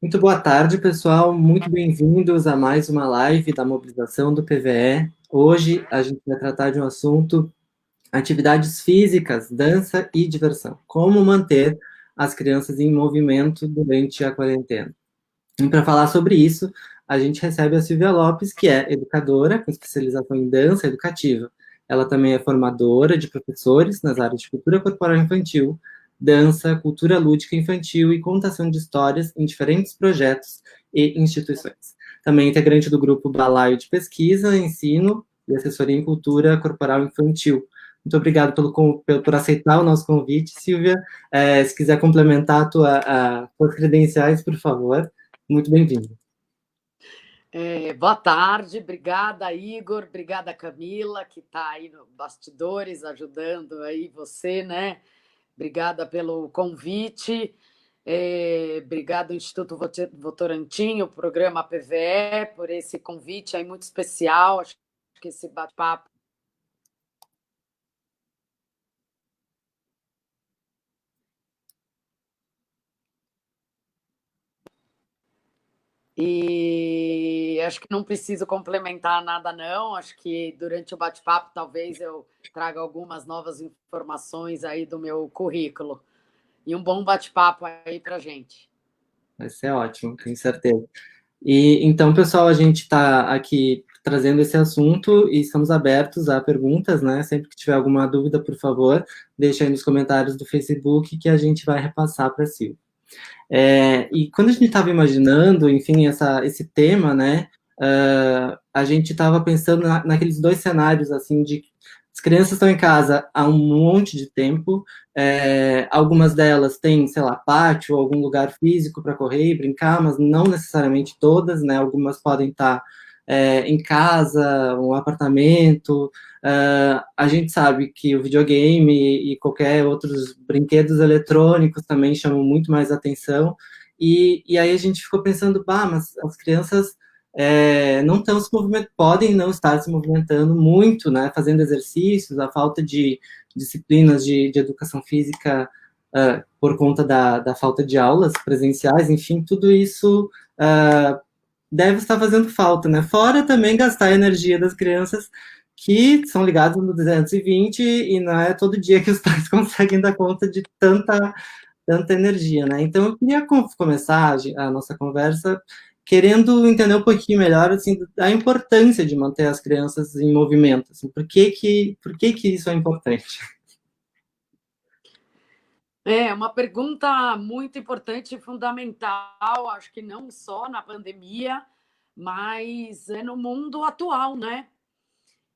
Muito boa tarde, pessoal. Muito bem-vindos a mais uma live da mobilização do PVE. Hoje a gente vai tratar de um assunto: atividades físicas, dança e diversão. Como manter as crianças em movimento durante a quarentena. E para falar sobre isso, a gente recebe a Silvia Lopes, que é educadora com especialização em dança educativa. Ela também é formadora de professores nas áreas de cultura corporal infantil, dança, cultura lúdica infantil e contação de histórias em diferentes projetos e instituições. Também é integrante do grupo Balaio de Pesquisa, Ensino e Assessoria em Cultura Corporal Infantil. Muito obrigado por aceitar o nosso convite, Silvia. Se quiser complementar as tuas credenciais, por favor. Muito bem-vindo. Boa tarde, obrigada, Igor, obrigada, Camila, que está aí nos bastidores ajudando aí você, né? Obrigada pelo convite. Obrigado, Instituto Votorantim, o programa PVE, por esse convite aí muito especial. Acho que esse bate-papo e acho que não preciso complementar nada, não. Acho que durante o bate-papo talvez eu traga algumas novas informações aí do meu currículo. E um bom bate-papo aí para a gente. Vai ser ótimo, tenho certeza. E então, pessoal, a gente está aqui trazendo esse assunto e estamos abertos a perguntas, né? Sempre que tiver alguma dúvida, por favor, deixa aí nos comentários do Facebook que a gente vai repassar para a Silvia. E quando a gente estava imaginando, enfim, esse tema, né, a gente estava pensando naqueles dois cenários, assim, de as crianças estão em casa há um monte de tempo, algumas delas têm, sei lá, pátio, algum lugar físico para correr e brincar, mas não necessariamente todas, né, algumas podem estar em casa, um apartamento. A gente sabe que o videogame e qualquer outros brinquedos eletrônicos também chamam muito mais atenção, e aí a gente ficou pensando, bah, mas as crianças não estão se movimentando, podem não estar se movimentando muito, né, fazendo exercícios, a falta de disciplinas de educação física por conta da falta de aulas presenciais, enfim, tudo isso deve estar fazendo falta, né? Fora também gastar a energia das crianças que são ligadas no 220 e não é todo dia que os pais conseguem dar conta de tanta energia, né? Então eu queria começar a nossa conversa querendo entender um pouquinho melhor assim a importância de manter as crianças em movimento, assim, por que que isso é importante? É uma pergunta muito importante e fundamental, acho que não só na pandemia, mas no mundo atual, né?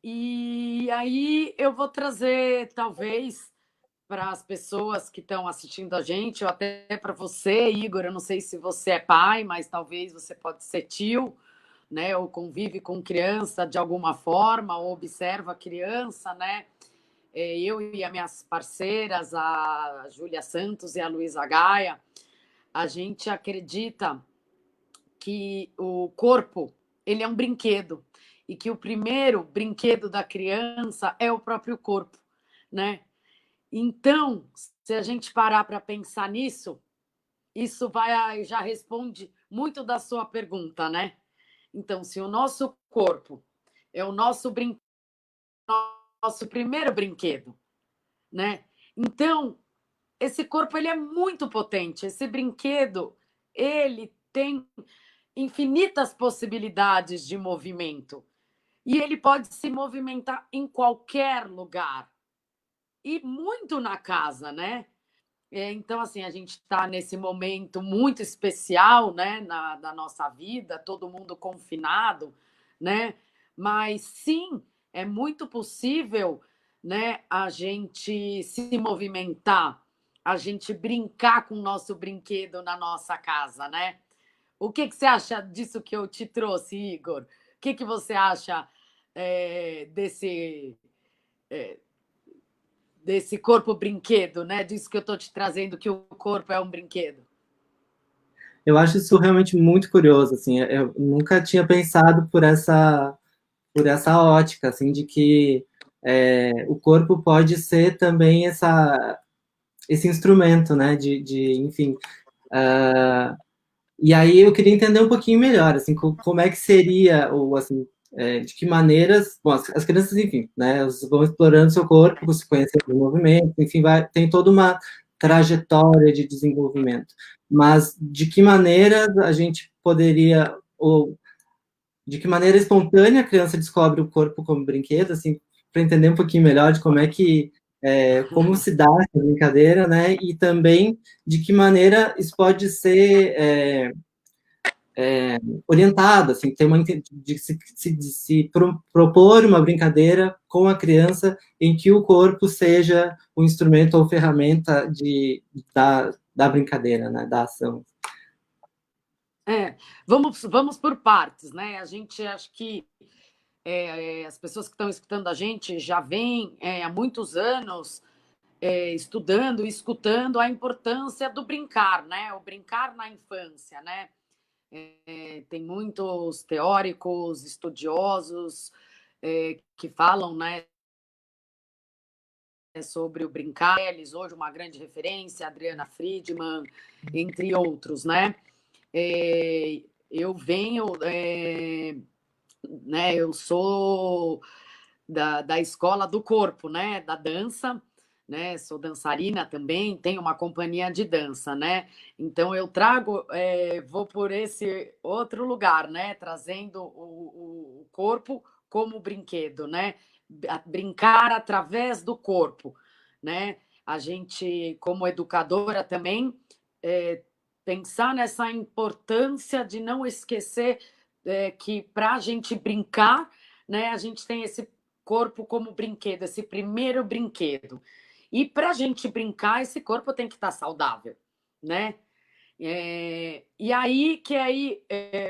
E aí eu vou trazer, talvez, para as pessoas que estão assistindo a gente, ou até para você, Igor, eu não sei se você é pai, mas talvez você pode ser tio, né? Ou convive com criança de alguma forma, ou observa a criança, né? Eu e as minhas parceiras, a Júlia Santos e a Luísa Gaia, a gente acredita que o corpo ele é um brinquedo e que o primeiro brinquedo da criança é o próprio corpo, né? Então, se a gente parar para pensar nisso, isso já responde muito da sua pergunta, né? Então, se o nosso corpo é o nosso primeiro brinquedo, né? Então, esse corpo ele é muito potente. Esse brinquedo ele tem infinitas possibilidades de movimento e ele pode se movimentar em qualquer lugar e muito na casa, né? Então, assim, a gente está nesse momento muito especial, né, da nossa vida, todo mundo confinado, né? Mas sim, é muito possível, né, a gente se movimentar, a gente brincar com o nosso brinquedo na nossa casa, né? O que você acha disso que eu te trouxe, Igor? O que você acha desse corpo brinquedo, né? Disso que eu estou te trazendo, que o corpo é um brinquedo. Eu acho isso realmente muito curioso, assim, eu nunca tinha pensado por essa ótica, assim, de que o corpo pode ser também esse instrumento, né, enfim, E aí eu queria entender um pouquinho melhor, assim, como é que seria, ou assim, de que maneiras, bom, as crianças, enfim, né, elas vão explorando seu corpo, se conhecendo o movimento, enfim, tem toda uma trajetória de desenvolvimento. Mas de que maneira a gente poderia, ou de que maneira espontânea a criança descobre o corpo como brinquedo, assim, para entender um pouquinho melhor de como é que, como se dá essa brincadeira, né, e também de que maneira isso pode ser orientado, assim, ter uma de se propor uma brincadeira com a criança em que o corpo seja o instrumento ou ferramenta da brincadeira, né, da ação. Vamos por partes, né? A gente acho que as pessoas que estão escutando a gente já vêm há muitos anos estudando e escutando a importância do brincar, né? O brincar na infância, né? Tem muitos teóricos, estudiosos que falam, né, sobre o brincar. Eles hoje uma grande referência, Adriana Friedman, entre outros, né? Eu venho, né? Eu sou da escola do corpo, né? Da dança, né? Sou dançarina também, tenho uma companhia de dança, né? Então eu trago, vou por esse outro lugar, né? Trazendo o corpo como brinquedo, né? Brincar através do corpo, né? A gente, como educadora também, pensar nessa importância de não esquecer que para a gente brincar, né, a gente tem esse corpo como brinquedo, esse primeiro brinquedo. E para a gente brincar, esse corpo tem que estar saudável, né? E aí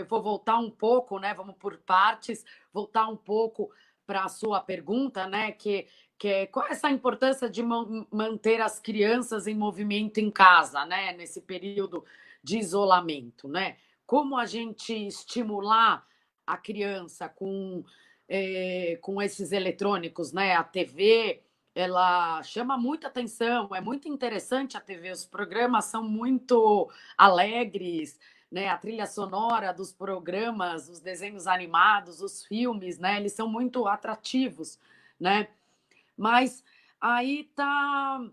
vou voltar um pouco, né? Vamos por partes, voltar um pouco para a sua pergunta, né? Qual é essa importância de manter as crianças em movimento em casa, né? Nesse período de isolamento, né? Como a gente estimular a criança com esses eletrônicos, né? A TV, ela chama muita atenção, é muito interessante a TV, os programas são muito alegres, né? A trilha sonora dos programas, os desenhos animados, os filmes, né? Eles são muito atrativos, né? Mas aí tá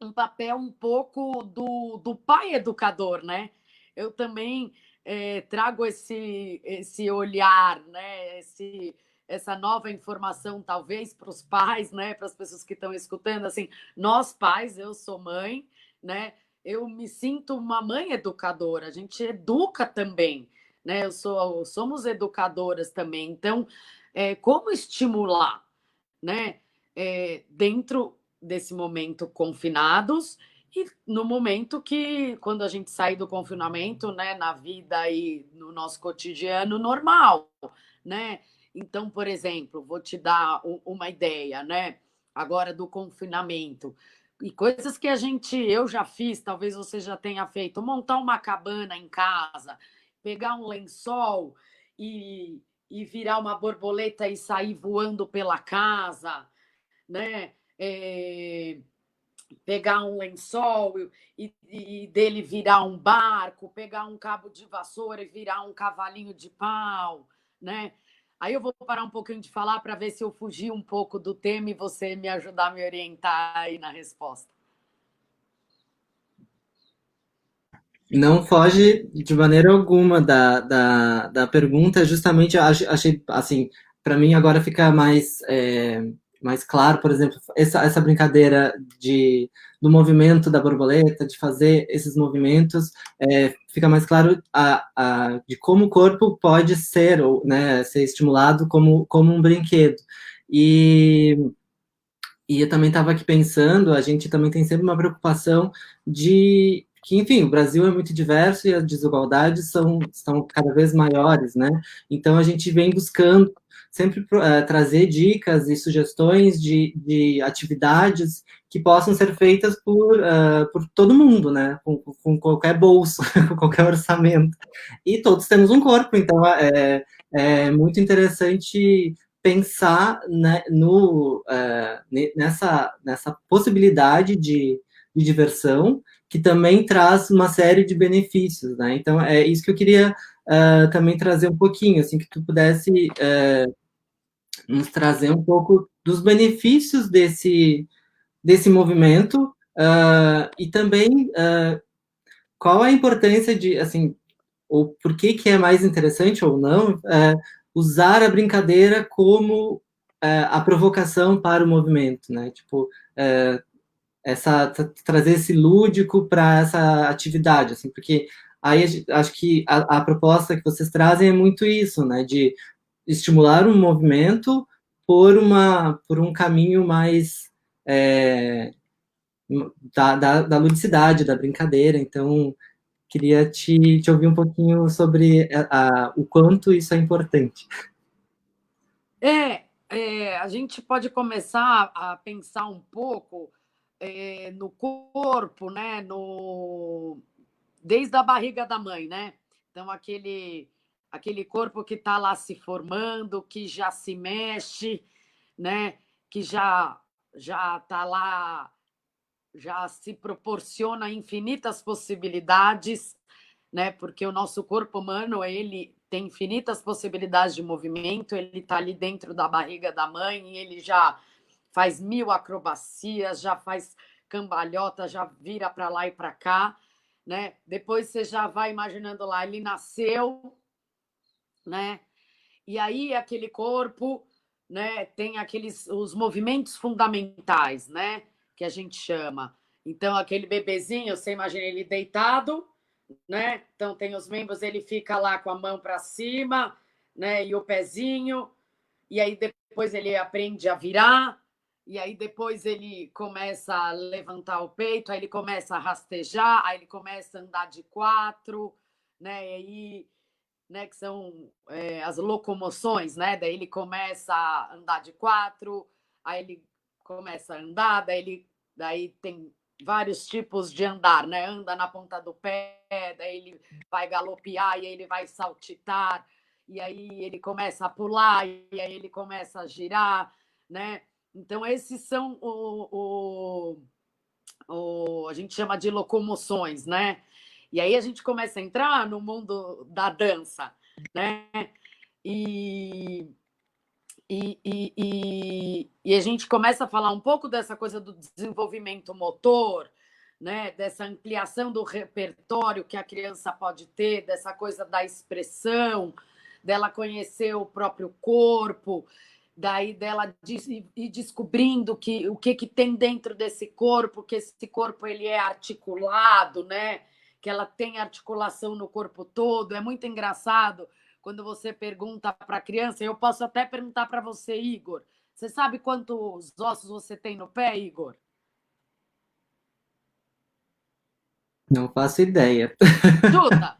um papel um pouco do pai educador, né? Eu também trago esse olhar, né? Essa nova informação, talvez, para os pais, né? Para as pessoas que estão escutando, assim, nós pais, eu sou mãe, né? Eu me sinto uma mãe educadora, a gente educa também, né? Somos educadoras também, então, como estimular, né? Dentro desse momento confinados e no momento que, quando a gente sair do confinamento, né, na vida e no nosso cotidiano normal, né? Então, por exemplo, vou te dar uma ideia, né? Agora do confinamento. E coisas que eu já fiz, talvez você já tenha feito, montar uma cabana em casa, pegar um lençol e virar uma borboleta e sair voando pela casa, né? Pegar um lençol e dele virar um barco, pegar um cabo de vassoura e virar um cavalinho de pau, né? Aí eu vou parar um pouquinho de falar para ver se eu fugi um pouco do tema e você me ajudar a me orientar aí na resposta. Não foge de maneira alguma da pergunta, justamente achei, assim, para mim agora fica mais claro, por exemplo, essa brincadeira do movimento da borboleta, de fazer esses movimentos, fica mais claro de como o corpo pode ser, ou, né, ser estimulado como um brinquedo. E eu também estava aqui pensando, a gente também tem sempre uma preocupação de que, enfim, o Brasil é muito diverso e as desigualdades estão cada vez maiores, né? Então, a gente vem buscando sempre trazer dicas e sugestões de atividades que possam ser feitas por todo mundo, né? Com qualquer bolso, com qualquer orçamento. E todos temos um corpo, então é muito interessante pensar, né, nessa possibilidade de diversão, que também traz uma série de benefícios, né? Então, é isso que eu queria também trazer um pouquinho, assim, que tu pudesse nos trazer um pouco dos benefícios desse movimento e também qual a importância de, assim, ou por que é mais interessante ou não usar a brincadeira como a provocação para o movimento, né? Tipo, trazer esse lúdico para essa atividade, assim, porque aí acho que a proposta que vocês trazem é muito isso, né? De estimular um movimento por um caminho mais da ludicidade, da brincadeira. Então, queria te ouvir um pouquinho sobre o quanto isso é importante. A gente pode começar a pensar um pouco no corpo, né? Desde a barriga da mãe, né? Então, aquele corpo que está lá se formando, que já se mexe, né? Que já está lá, já se proporciona infinitas possibilidades, né? Porque o nosso corpo humano, ele tem infinitas possibilidades de movimento, ele está ali dentro da barriga da mãe e ele já faz 1000 acrobacias, já faz cambalhota, já vira para lá e para cá, né? Depois você já vai imaginando lá, ele nasceu, né? E aí aquele corpo, né, tem os movimentos fundamentais, né, que a gente chama. Então aquele bebezinho, você imagina ele deitado, né? Então tem os membros, ele fica lá com a mão para cima, né, e o pezinho, e aí depois ele aprende a virar, e aí depois ele começa a levantar o peito, aí ele começa a rastejar, aí ele começa a andar de quatro, né? E aí, né, que são as locomoções, né? Daí ele começa a andar de quatro, aí ele começa a andar, daí tem vários tipos de andar, né? Anda na ponta do pé, daí ele vai galopear e aí ele vai saltitar, e aí ele começa a pular, e aí ele começa a girar, né? Então, esses são a gente chama de locomoções, né? E aí a gente começa a entrar no mundo da dança, né? E, e a gente começa a falar um pouco dessa coisa do desenvolvimento motor, né? Dessa ampliação do repertório que a criança pode ter, dessa coisa da expressão, dela conhecer o próprio corpo, daí dela ir descobrindo o que tem dentro desse corpo, que esse corpo ele é articulado, né? Que ela tem articulação no corpo todo. É muito engraçado quando você pergunta para a criança. Eu posso até perguntar para você, Igor. Você sabe quantos ossos você tem no pé, Igor? Não faço ideia. Chuta!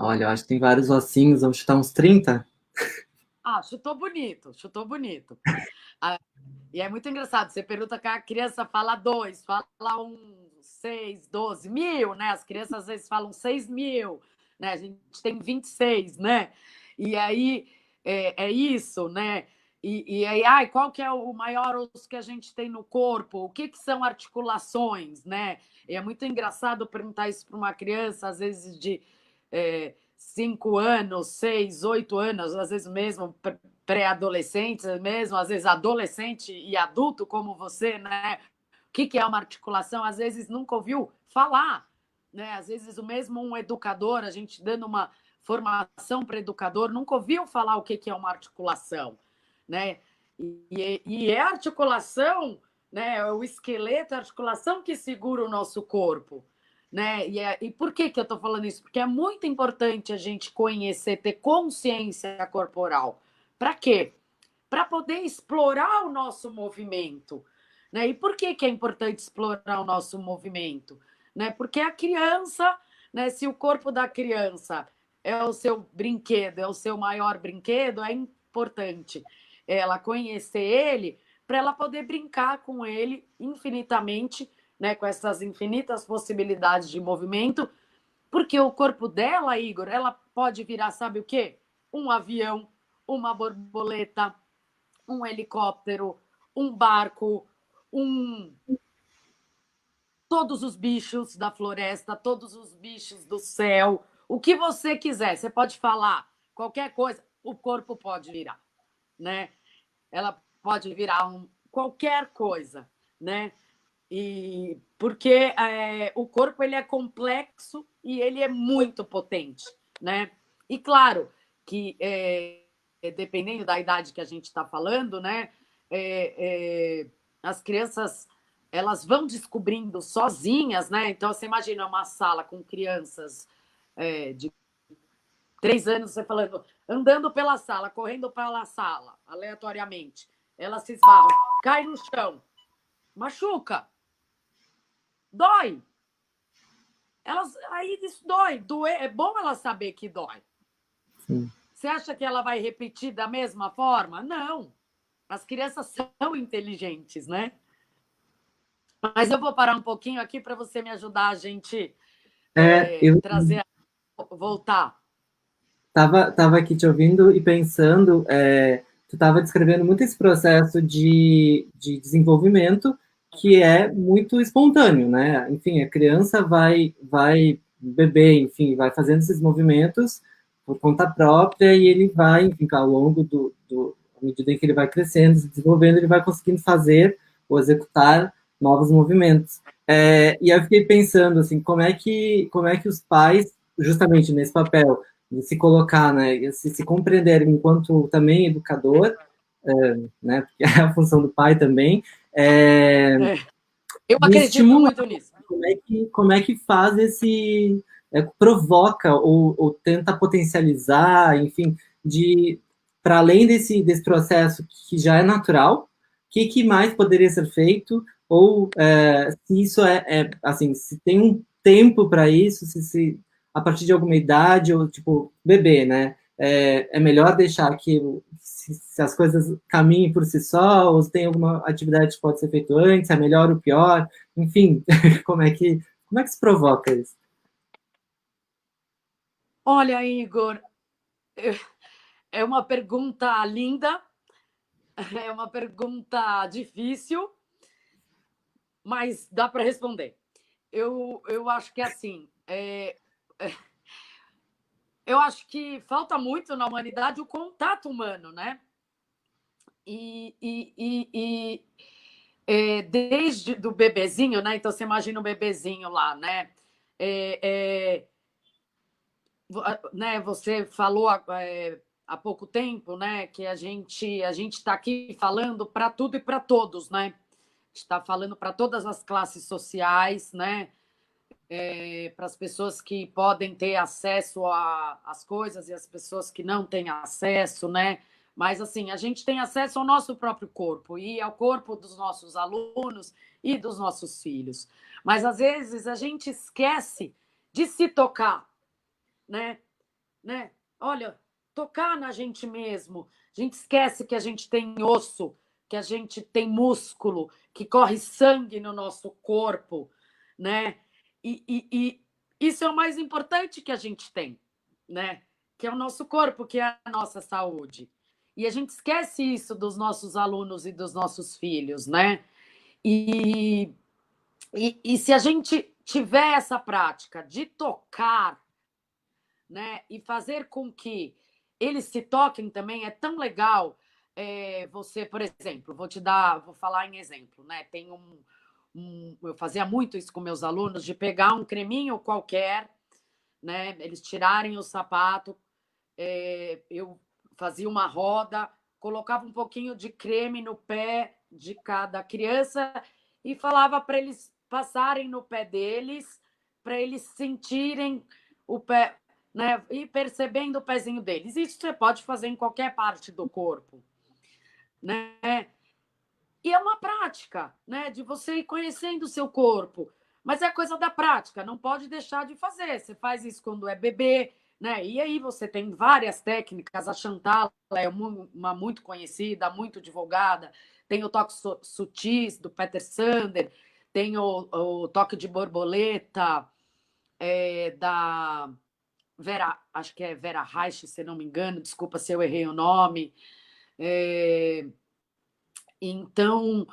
Olha, eu acho que tem vários ossinhos, vamos chutar uns 30. Ah, chutou bonito, chutou bonito. Ah, e é muito engraçado. Você pergunta que a criança fala dois, fala um, 6, 12 mil, né? As crianças às vezes falam 6.000, né? A gente tem 26, né? E aí é isso, né? E aí, qual que é o maior osso que a gente tem no corpo? O que são articulações, né? E é muito engraçado perguntar isso para uma criança, às vezes de 5 anos, 6, 8 anos, às vezes mesmo pré-adolescentes mesmo, às vezes adolescente e adulto como você, né? O que é uma articulação? Às vezes nunca ouviu falar, né? Às vezes o mesmo um educador, a gente dando uma formação para educador, nunca ouviu falar o que é uma articulação, né? E é a articulação, né? É o esqueleto, a articulação que segura o nosso corpo, né? E por que eu estou falando isso? Porque é muito importante a gente conhecer, ter consciência corporal. Para quê? Para poder explorar o nosso movimento. Né? E por que é importante explorar o nosso movimento? Né? Porque a criança, né, se o corpo da criança é o seu brinquedo, é o seu maior brinquedo, é importante ela conhecer ele para ela poder brincar com ele infinitamente, né, com essas infinitas possibilidades de movimento, porque o corpo dela, Igor, ela pode virar, sabe o quê? Um avião, uma borboleta, um helicóptero, um barco, um todos os bichos da floresta, todos os bichos do céu, o que você quiser. Você pode falar qualquer coisa, o corpo pode virar, né? Ela pode virar qualquer coisa, né? E porque o corpo ele é complexo e ele é muito potente, né? E claro que dependendo da idade que a gente está falando, né? As crianças elas vão descobrindo sozinhas, né? Então você imagina uma sala com crianças de 3 anos, você falando, andando pela sala, correndo pela sala, aleatoriamente, elas se esbarram, cai no chão, machuca, dói. Aí isso dói. É bom ela saber que dói. Sim. Você acha que ela vai repetir da mesma forma? Não. As crianças são inteligentes, né? Mas eu vou parar um pouquinho aqui para você me ajudar a gente Eu trazer, voltar. tava aqui te ouvindo e pensando, tu estava descrevendo muito esse processo de desenvolvimento que é muito espontâneo, né? Enfim, a criança vai beber, enfim, vai fazendo esses movimentos por conta própria e ele vai, enfim, ao longo à medida em que ele vai crescendo, se desenvolvendo, ele vai conseguindo fazer ou executar novos movimentos. E aí eu fiquei pensando, assim, como é que os pais, justamente nesse papel de se colocar, né, se compreender enquanto também educador, né, porque é a função do pai também, eu de acredito estimular, muito nisso. como é que faz provoca ou tenta potencializar, enfim, para além desse processo que já é natural, o que mais poderia ser feito, ou se isso assim, se tem um tempo para isso, se a partir de alguma idade, ou tipo, bebê, né? É melhor deixar que se as coisas caminhem por si só, ou se tem alguma atividade que pode ser feita antes, é melhor ou pior, enfim, como é que se provoca isso? Olha, Igor, é uma pergunta linda, é uma pergunta difícil, mas dá para responder. Eu acho que assim, eu acho que falta muito na humanidade o contato humano, né? Desde do bebezinho, né? Então você imagina o bebezinho lá, né? Né? Você falou há pouco tempo, né? Que a gente está aqui falando para tudo e para todos, né? Está falando para todas as classes sociais, né? Para as pessoas que podem ter acesso às coisas e as pessoas que não têm acesso, né? Mas, assim, a gente tem acesso ao nosso próprio corpo e ao corpo dos nossos alunos e dos nossos filhos. Mas, às vezes, a gente esquece de se tocar, né? Olha, tocar na gente mesmo. A gente esquece que a gente tem osso, que a gente tem músculo, que corre sangue no nosso corpo, né? E isso é o mais importante que a gente tem, né? Que é o nosso corpo, que é a nossa saúde. E a gente esquece isso dos nossos alunos e dos nossos filhos, né? E se a gente tiver essa prática de tocar, né, e fazer com que eles se toquem também, é tão legal. Você, por exemplo, vou falar em exemplo, né? Tem eu fazia muito isso com meus alunos, de pegar um creminho qualquer, né? Eles tirarem o sapato, eu fazia uma roda, colocava um pouquinho de creme no pé de cada criança e falava para eles passarem no pé deles, para eles sentirem o pé, né? E percebendo o pezinho deles. Isso você pode fazer em qualquer parte do corpo, né? E é uma prática, né? De você ir conhecendo o seu corpo. Mas é coisa da prática, não pode deixar de fazer. Você faz isso quando é bebê, né? E aí você tem várias técnicas. A Chantal é uma muito conhecida, muito divulgada. Tem o toque sutis do Peter Sander, tem o toque de borboleta da Vera, acho que é Vera Reich, se não me engano. Desculpa se eu errei o nome. Então,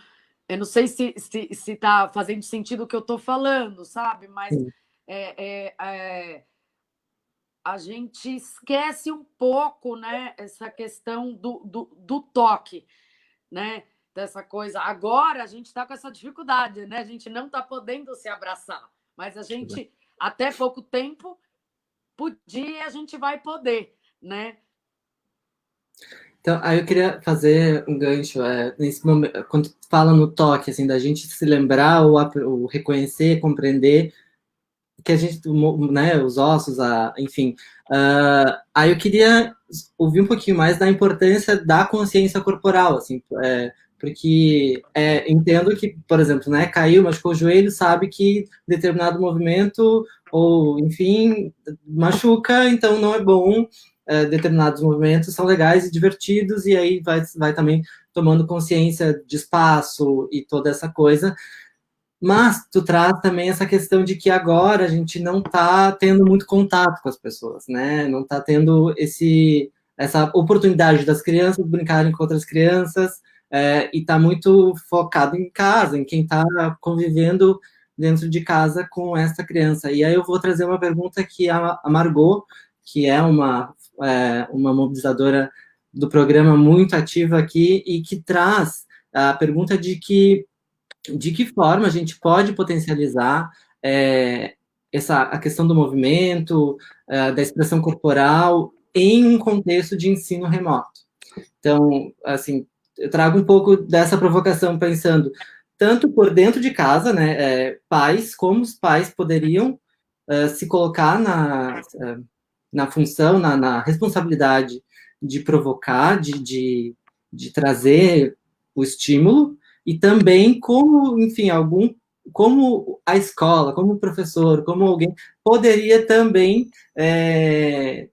Eu não sei se tá fazendo sentido o que eu estou falando, sabe? Mas a gente esquece um pouco, né, essa questão do toque, né? Dessa coisa. Agora a gente está com essa dificuldade, né? A gente não está podendo se abraçar, mas a gente, até pouco tempo, podia e a gente vai poder, né? Então, aí eu queria fazer um gancho, nesse momento, quando fala no toque, assim, da gente se lembrar ou reconhecer, compreender que a gente, né, os ossos, enfim. Aí eu queria ouvir um pouquinho mais da importância da consciência corporal, assim, porque entendo que, por exemplo, né, caiu, machucou o joelho, sabe que determinado movimento, ou, enfim, machuca, então não é bom, determinados movimentos são legais e divertidos, e aí vai também tomando consciência de espaço e toda essa coisa, mas tu traz também essa questão de que agora a gente não está tendo muito contato com as pessoas, né? Não está tendo essa oportunidade das crianças brincarem com outras crianças, e está muito focado em casa, em quem está convivendo dentro de casa com essa criança. E aí eu vou trazer uma pergunta que a Margot, que é uma mobilizadora do programa muito ativa aqui, e que traz a pergunta de que forma a gente pode potencializar a questão do movimento, da expressão corporal em um contexto de ensino remoto. Então, assim, eu trago um pouco dessa provocação pensando tanto por dentro de casa, né, pais, como os pais poderiam se colocar na função, na responsabilidade de provocar, de trazer o estímulo, e também como, enfim, como a escola, como o professor, como alguém poderia também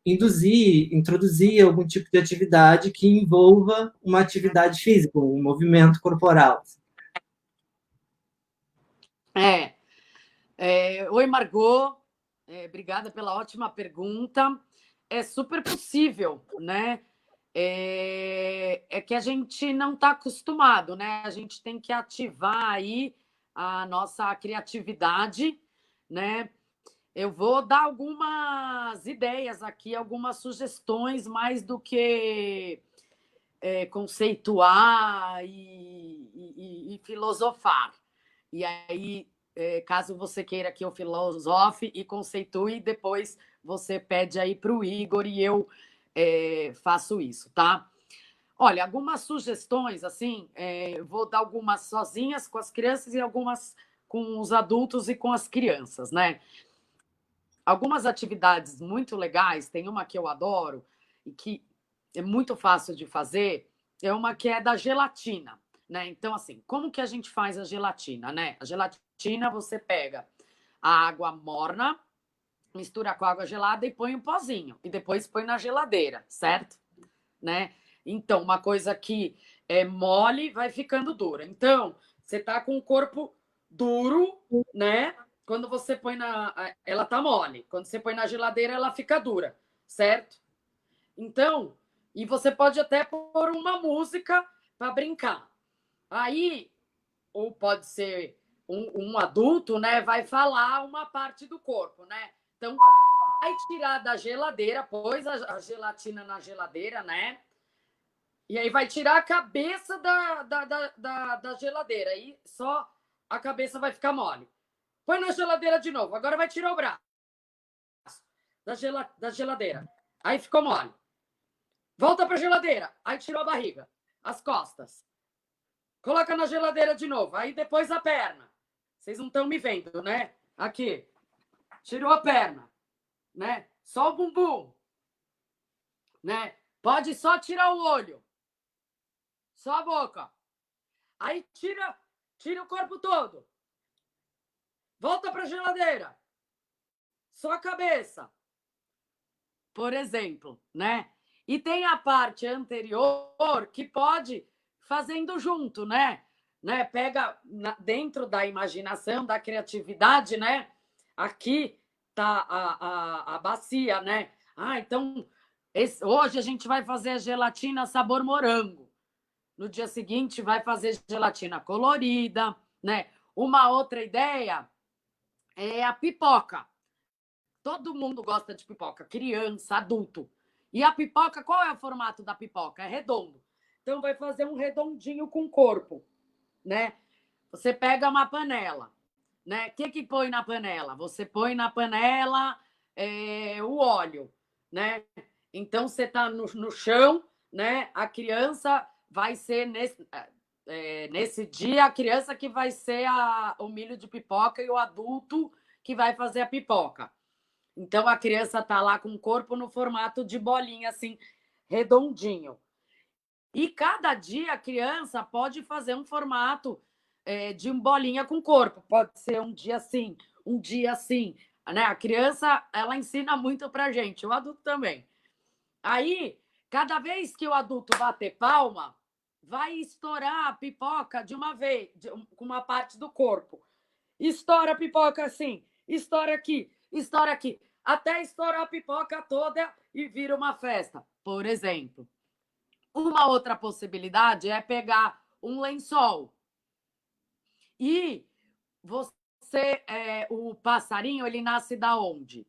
introduzir algum tipo de atividade que envolva uma atividade física, um movimento corporal. Oi, Margot. Obrigada pela ótima pergunta. É super possível, né? É que a gente não está acostumado, né? A gente tem que ativar aí a nossa criatividade, né? Eu vou dar algumas ideias aqui, algumas sugestões, mais do que conceituar e filosofar. E aí, caso você queira que eu filosofe e conceitue, depois você pede aí para o Igor e eu faço isso, tá? Olha, algumas sugestões, assim, vou dar algumas sozinhas com as crianças e algumas com os adultos e com as crianças, né? Algumas atividades muito legais, tem uma que eu adoro e que é muito fácil de fazer, é uma que é da gelatina, né? Então, assim, como que a gente faz a gelatina, né? A gelatina você pega a água morna, mistura com a água gelada e põe um pozinho. E depois põe na geladeira, certo? Né? Então, uma coisa que é mole vai ficando dura. Então, você tá com o corpo duro, né? Quando você põe ela tá mole. Quando você põe na geladeira, ela fica dura, certo? Então, e você pode até pôr uma música para brincar. Aí, ou pode ser um adulto, né? Vai falar uma parte do corpo, né? Então, vai tirar da geladeira, pôs a gelatina na geladeira, né? E aí vai tirar a cabeça da geladeira. Aí só a cabeça vai ficar mole. Põe na geladeira de novo. Agora vai tirar o braço da geladeira. Aí ficou mole. Volta para a geladeira. Aí tirou a barriga, as costas. Coloca na geladeira de novo. Aí depois a perna. Vocês não estão me vendo, né? Aqui. Tirou a perna, né? Só o bumbum, né? Pode só tirar o olho. Só a boca. Aí tira o corpo todo. Volta para a geladeira. Só a cabeça. Por exemplo, né? E tem a parte anterior que pode fazendo junto, né? Pega dentro da imaginação, da criatividade, né? Aqui tá a bacia, né? Então hoje a gente vai fazer a gelatina sabor morango. no dia seguinte vai fazer gelatina colorida, né? Uma outra ideia é a pipoca. Todo mundo gosta de pipoca, criança, adulto. E a pipoca, qual é o formato da pipoca? É redondo. Então vai fazer um redondinho com corpo, né? Você pega uma panela, né? O que põe na panela? Você põe na panela o óleo, né? Então você está no chão, né? A criança vai ser nesse dia a criança que vai ser o milho de pipoca e o adulto que vai fazer a pipoca. Então a criança está lá com o corpo no formato de bolinha, assim, redondinho. E cada dia a criança pode fazer um formato de bolinha com corpo. Pode ser um dia assim, um dia assim. Né? A criança, ela ensina muito pra gente, o adulto também. Aí, cada vez que o adulto bater palma, vai estourar a pipoca de uma vez, com uma parte do corpo. Estoura a pipoca assim, estoura aqui, até estourar a pipoca toda e vira uma festa, por exemplo. Uma outra possibilidade é pegar um lençol e o passarinho, ele nasce da onde?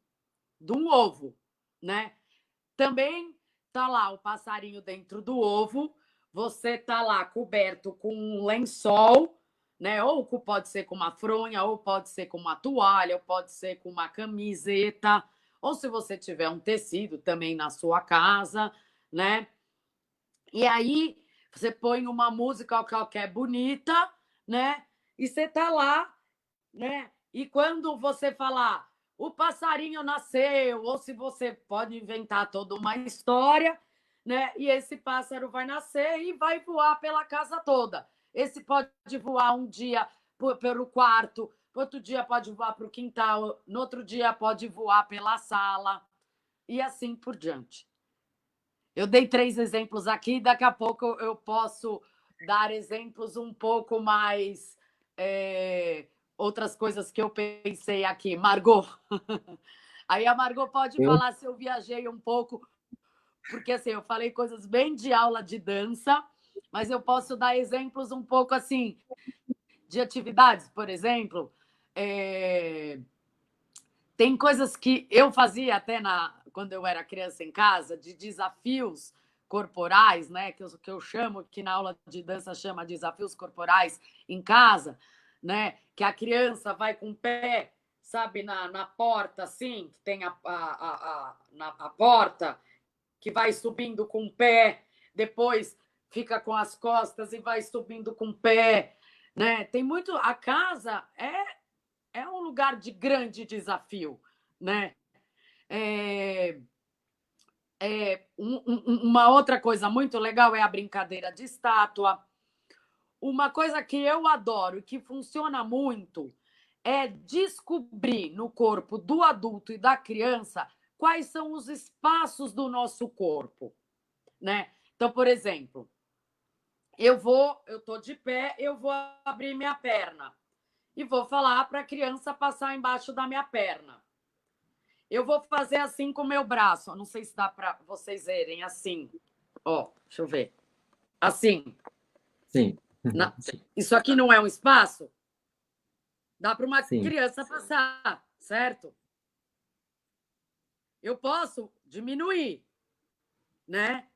De um ovo, né? Também tá lá o passarinho dentro do ovo, você tá lá coberto com um lençol, né? Ou pode ser com uma fronha, ou pode ser com uma toalha, ou pode ser com uma camiseta, ou se você tiver um tecido também na sua casa, né? E aí você põe uma música qualquer bonita, né? E você tá lá, né? E quando você falar o passarinho nasceu, ou se você pode inventar toda uma história, né? E esse pássaro vai nascer e vai voar pela casa toda. Esse pode voar um dia pelo quarto, outro dia pode voar para o quintal, no outro dia pode voar pela sala, e assim por diante. Eu dei 3 exemplos aqui, daqui a pouco eu posso dar exemplos um pouco mais. Outras coisas que eu pensei aqui. Margot. Aí a Margot pode falar se eu viajei um pouco, porque assim, eu falei coisas bem de aula de dança, mas eu posso dar exemplos um pouco assim de atividades, por exemplo. Tem coisas que eu fazia até quando eu era criança em casa, de desafios corporais, né? Que eu chamo, que na aula de dança chama desafios corporais em casa, né? Que a criança vai com o pé, sabe, na porta, assim, que tem a porta, que vai subindo com o pé, depois fica com as costas e vai subindo com o pé, né? Tem muito. A casa é um lugar de grande desafio, né? Uma outra coisa muito legal é a brincadeira de estátua. Uma coisa que eu adoro e que funciona muito é descobrir no corpo do adulto e da criança quais são os espaços do nosso corpo, né? Então, por exemplo, eu estou de pé, eu vou abrir minha perna e vou falar para a criança passar embaixo da minha perna. Eu vou fazer assim com o meu braço. Não sei se dá para vocês verem assim. Ó, deixa eu ver. Assim. Sim. Isso aqui não é um espaço? Dá para uma Sim. criança passar, certo? Eu posso diminuir, né?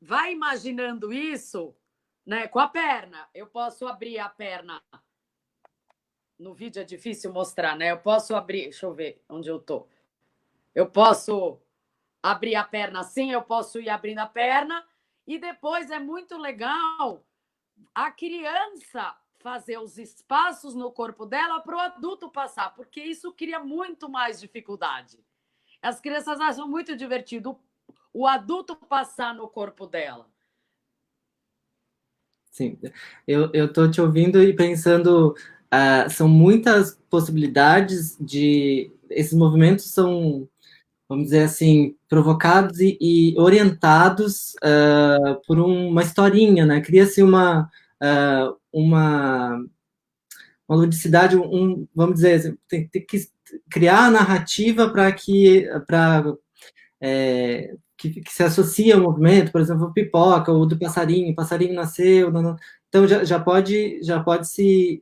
Vai imaginando isso, né? Com a perna. Eu posso abrir a perna. No vídeo é difícil mostrar, né? Eu posso abrir. Deixa eu ver onde eu tô. Eu posso abrir a perna assim, eu posso ir abrindo a perna. E depois é muito legal a criança fazer os espaços no corpo dela para o adulto passar, porque isso cria muito mais dificuldade. As crianças acham muito divertido o adulto passar no corpo dela. Sim, eu estou te ouvindo e pensando, são muitas possibilidades de... Esses movimentos são, vamos dizer assim, provocados e orientados por uma historinha, né? Cria-se uma ludicidade, vamos dizer, assim, tem que criar a narrativa para que que se associa ao movimento, por exemplo, pipoca, ou do passarinho, o passarinho nasceu, então já pode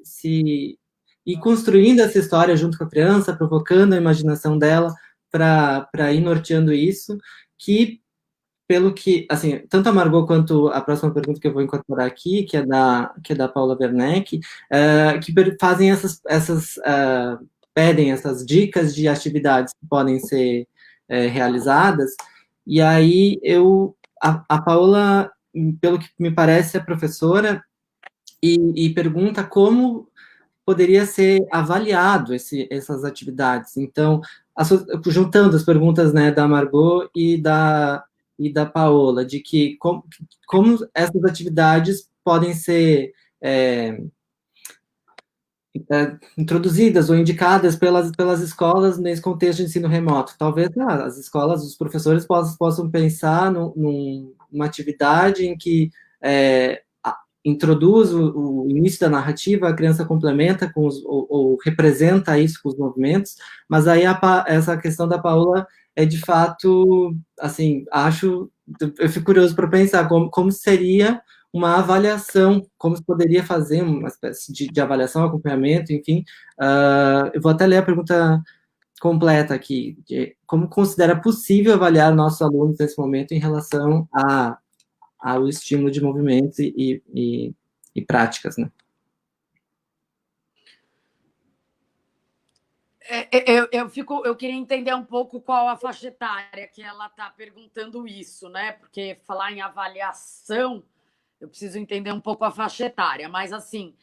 se ir construindo essa história junto com a criança, provocando a imaginação dela para ir norteando isso, que pelo que, assim, tanto a Margot quanto a próxima pergunta que eu vou incorporar aqui, que é da Paula Werneck, que fazem pedem essas dicas de atividades que podem ser realizadas, e aí a Paula, pelo que me parece, é professora, e pergunta como poderia ser avaliado essas atividades. Então, juntando as perguntas, né, da Margot e da Paola, de que como essas atividades podem ser introduzidas ou indicadas pelas escolas nesse contexto de ensino remoto. Talvez as escolas, os professores possam pensar numa atividade em que introduz o início da narrativa, a criança complementa ou representa isso com os movimentos, mas aí essa questão da Paula é de fato, assim, eu fico curioso para pensar como seria uma avaliação, como se poderia fazer uma espécie de avaliação, acompanhamento, enfim. Eu vou até ler a pergunta completa aqui, de como considera possível avaliar nossos alunos nesse momento em relação ao estímulo de movimentos e práticas, né? Eu queria entender um pouco qual a faixa etária que ela está perguntando isso, né? Porque falar em avaliação, eu preciso entender um pouco a faixa etária, mas assim,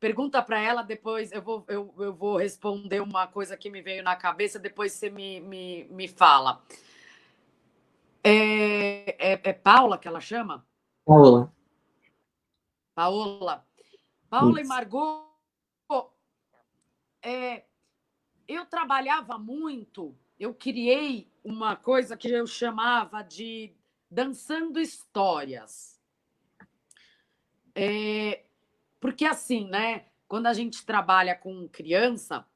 pergunta para ela, depois eu vou responder uma coisa que me veio na cabeça, depois você me fala. É Paula que ela chama? Paola. Paola. Paola e Margot, eu trabalhava muito, eu criei uma coisa que eu chamava de dançando histórias. Porque assim, né? Quando a gente trabalha com criança,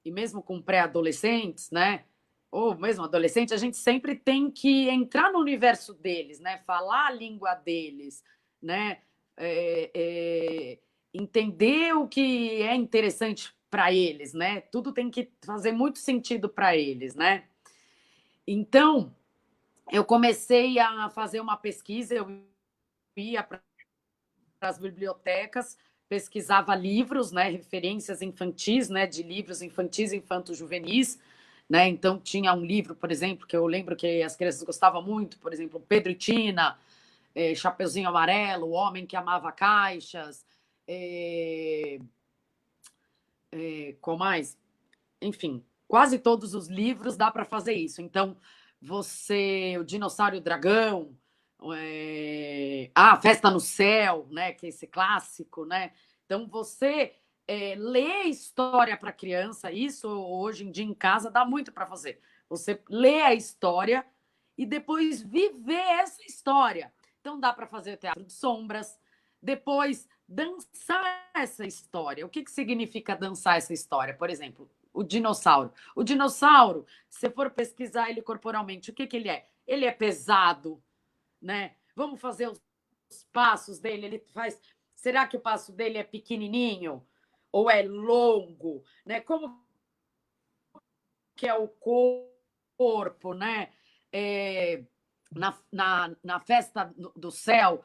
e mesmo com pré-adolescentes, né? Ou mesmo adolescente, a gente sempre tem que entrar no universo deles, né? Falar a língua deles, né? Entender o que é interessante para eles, né? Tudo tem que fazer muito sentido para eles, né? Então, eu comecei a fazer uma pesquisa, eu ia para as bibliotecas, pesquisava livros, né, referências infantis, né, de livros infantis e infanto-juvenis, né? Então tinha um livro, por exemplo, que eu lembro que as crianças gostavam muito, por exemplo, Pedro e Tina, Chapeuzinho Amarelo, O Homem que Amava Caixas, qual mais? Enfim, quase todos os livros dá para fazer isso. Então, o Dinossauro e o Dragão, Festa no Céu, né, que é esse clássico, né? Então, você lê história para criança, isso hoje em dia em casa dá muito para fazer. Você lê a história e depois viver essa história. Então, dá para fazer teatro de sombras, depois dançar essa história. O que significa dançar essa história? Por exemplo, o dinossauro. O dinossauro, se for pesquisar ele corporalmente, o que ele é? Ele é pesado, né? Vamos fazer os passos dele. Ele faz. Será que o passo dele é pequenininho ou é longo, né? Como que é o corpo, né? Na festa do céu,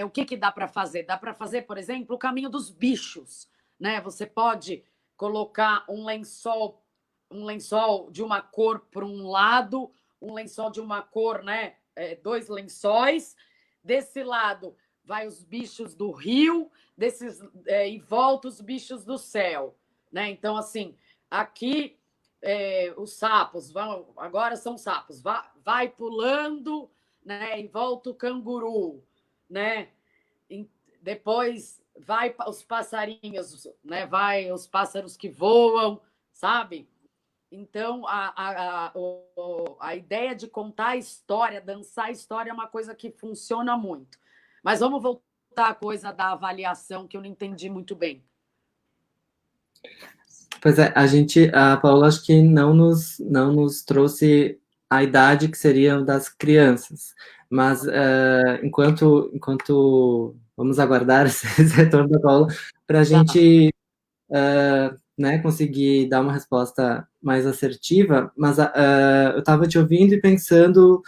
o que dá para fazer? Dá para fazer, por exemplo, o caminho dos bichos, né? Você pode colocar um lençol de uma cor para um lado, um lençol de uma cor, né? Dois lençóis. Desse lado vai os bichos do rio, e volta os bichos do céu, né? Então, assim, aqui os sapos agora são sapos, vai pulando, né? E volta o canguru, né? E depois vai os passarinhos, né? Vai os pássaros que voam, sabe? Então, a ideia de contar a história, dançar a história é uma coisa que funciona muito. Mas vamos voltar à coisa da avaliação, que eu não entendi muito bem. Pois é, a Paula acho que não nos trouxe a idade que seriam das crianças, mas enquanto vamos aguardar esse retorno da Paula para a Tá. gente né, conseguir dar uma resposta mais assertiva, mas eu estava te ouvindo e pensando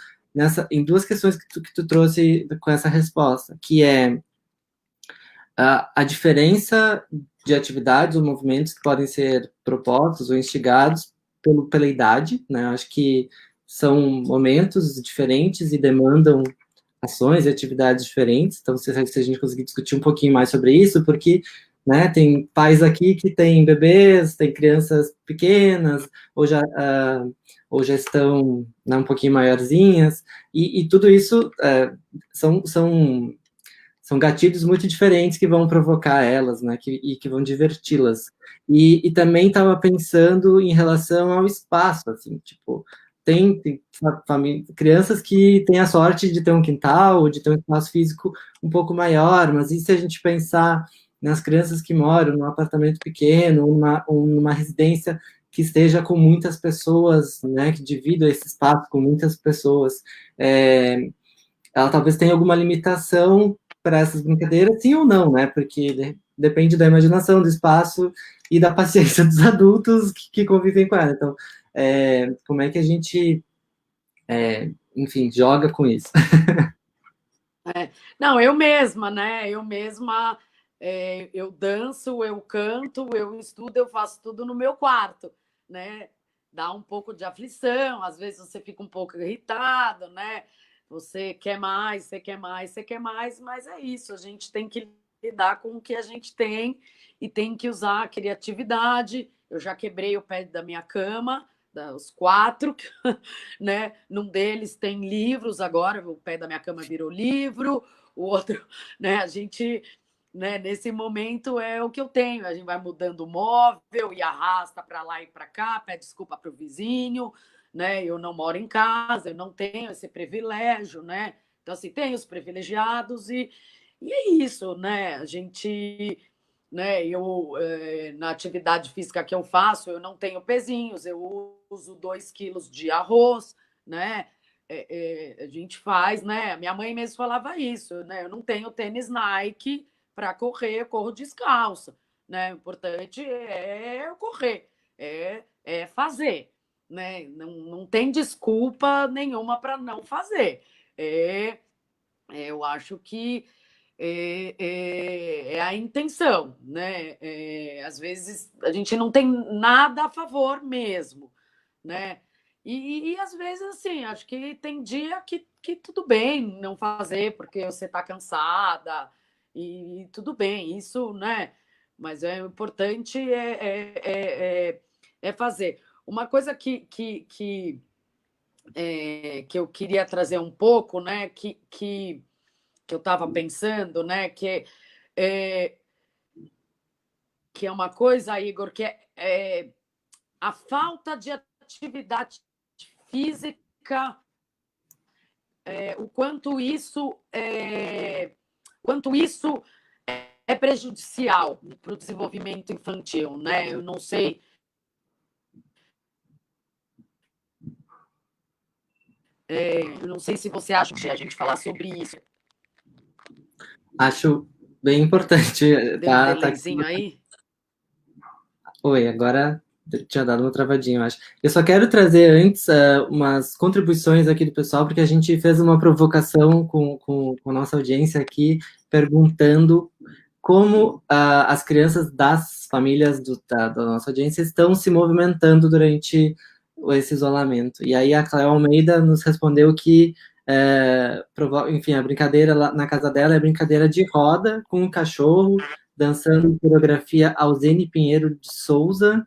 em duas questões que tu trouxe com essa resposta, que é a diferença de atividades ou movimentos que podem ser propostos ou instigados pela idade, né? Eu acho que são momentos diferentes e demandam ações e atividades diferentes. Então, se a gente conseguir discutir um pouquinho mais sobre isso, porque né, tem pais aqui que têm bebês, tem crianças pequenas, ou já estão né, um pouquinho maiorzinhas, e tudo isso são gatilhos muito diferentes que vão provocar elas, né, e que vão diverti-las. E também estava pensando em relação ao espaço, assim, tipo, tem crianças que têm a sorte de ter um quintal, de ter um espaço físico um pouco maior, mas e se a gente pensar nas crianças que moram num apartamento pequeno, ou numa residência que esteja com muitas pessoas, né, que dividam esse espaço com muitas pessoas, ela talvez tenha alguma limitação para essas brincadeiras, sim ou não, né? Porque depende da imaginação, do espaço e da paciência dos adultos que convivem com ela. Então, como é que a gente, enfim, joga com isso? Não, eu mesma, né? Eu mesma, eu danço, eu canto, eu estudo, eu faço tudo no meu quarto, né? Dá um pouco de aflição, às vezes você fica um pouco irritado, né? Você quer mais, você quer mais, você quer mais, mas é isso, a gente tem que lidar com o que a gente tem e tem que usar a criatividade. Eu já quebrei o pé da minha cama, os quatro, né? Num deles tem livros agora, o pé da minha cama virou livro, o outro, né? A gente, né? Nesse momento é o que eu tenho. A gente vai mudando o móvel e arrasta para lá e para cá, pede desculpa para o vizinho, né? Eu não moro em casa, eu não tenho esse privilégio, né? Então assim tem os privilegiados e é isso, né? A gente né? Na atividade física que eu faço, eu não tenho pezinhos, eu uso 2 quilos de arroz, né? A gente faz, né? A minha mãe mesmo falava isso, né? Eu não tenho tênis Nike para correr, eu corro descalço, né? O importante é correr, é fazer, né? Não tem desculpa nenhuma para não fazer. Eu acho que é a intenção, né? Às vezes a gente não tem nada a favor mesmo, né? E às vezes, assim, acho que tem dia que tudo bem não fazer porque você está cansada e tudo bem, isso, né? Mas o importante é fazer. Uma coisa que eu queria trazer um pouco, né? Que eu estava pensando, né? É, que é uma coisa, Igor, a falta de atividade física, o quanto isso é prejudicial para o desenvolvimento infantil, né? Eu não sei. Eu não sei se você acha que a gente falar sobre isso. Acho bem importante. Deu um delayzinho aí? Oi, agora tinha dado uma travadinha, eu acho. Eu só quero trazer antes umas contribuições aqui do pessoal, porque a gente fez uma provocação com a nossa audiência aqui, perguntando como as crianças das famílias da nossa audiência estão se movimentando durante esse isolamento. E aí a Cléo Almeida nos respondeu que, enfim, a brincadeira lá na casa dela é brincadeira de roda com o cachorro, dançando coreografia Alzene Pinheiro de Souza,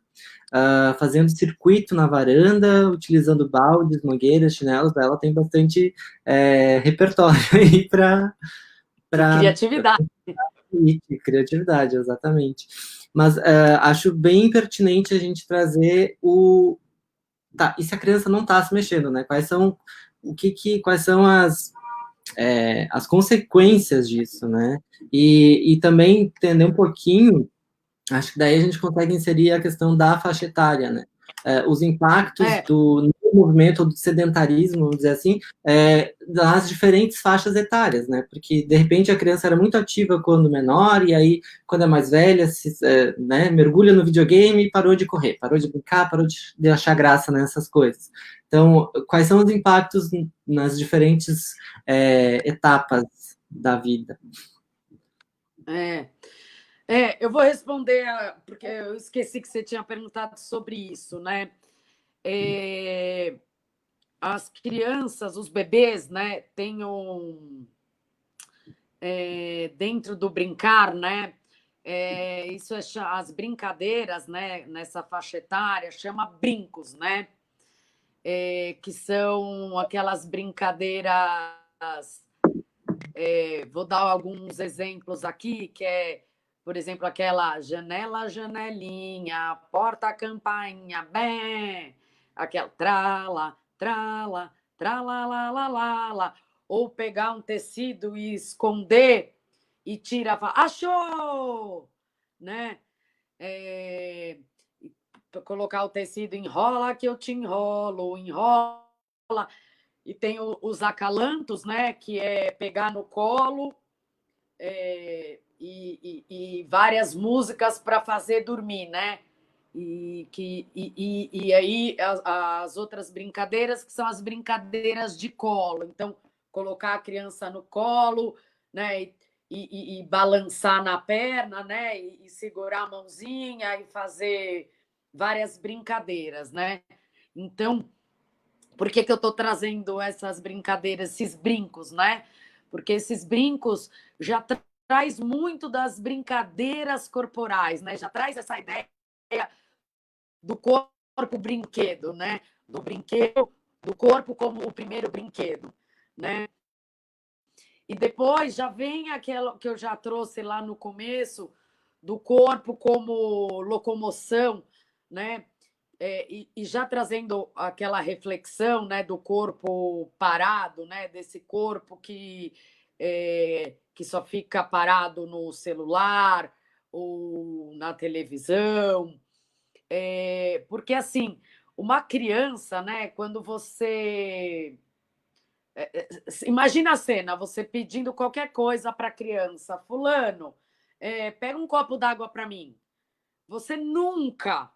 fazendo circuito na varanda, utilizando baldes, mangueiras, chinelos. Ela tem bastante repertório aí para Criatividade. criatividade, exatamente. Mas acho bem pertinente a gente trazer Tá, e se a criança não está se mexendo, né? Quais são as consequências disso, né? E também entender um pouquinho Acho que daí a gente consegue inserir a questão da faixa etária, né? Os impactos do movimento do sedentarismo, vamos dizer assim, das diferentes faixas etárias, né? Porque, de repente, a criança era muito ativa quando menor, e aí, quando é mais velha, né, mergulha no videogame e parou de correr, parou de brincar, parou de achar graça nessas coisas. Então, quais são os impactos nas diferentes etapas da vida? Eu vou responder, porque eu esqueci que você tinha perguntado sobre isso, né? As crianças, os bebês, né, têm dentro do brincar, né? Isso as brincadeiras, né? Nessa faixa etária chama brincos, né? Que são aquelas brincadeiras. Vou dar alguns exemplos aqui, que por exemplo, aquela janela, janelinha, porta, campainha, bem, aquela trala, trala, tralalalala, ou pegar um tecido e esconder e tira, achou, né? Colocar o tecido, enrola que eu te enrolo, enrola. E tem os acalantos, né? Que é pegar no colo e várias músicas para fazer dormir, né? E aí as outras brincadeiras, que são as brincadeiras de colo. Então, colocar a criança no colo, né? E balançar na perna, né? E segurar a mãozinha e fazer várias brincadeiras, né? Então, por que eu estou trazendo essas brincadeiras, esses brincos, né? Porque esses brincos já traz muito das brincadeiras corporais, né? Já traz essa ideia do corpo brinquedo, né? Do brinquedo, do corpo como o primeiro brinquedo, né? E depois já vem aquela que eu já trouxe lá no começo do corpo como locomoção, né? E já trazendo aquela reflexão, né, do corpo parado, né, desse corpo que só fica parado no celular ou na televisão. Porque, assim, uma criança, né, quando você. Imagina a cena, você pedindo qualquer coisa para a criança, Fulano, pega um copo d'água para mim. Você nunca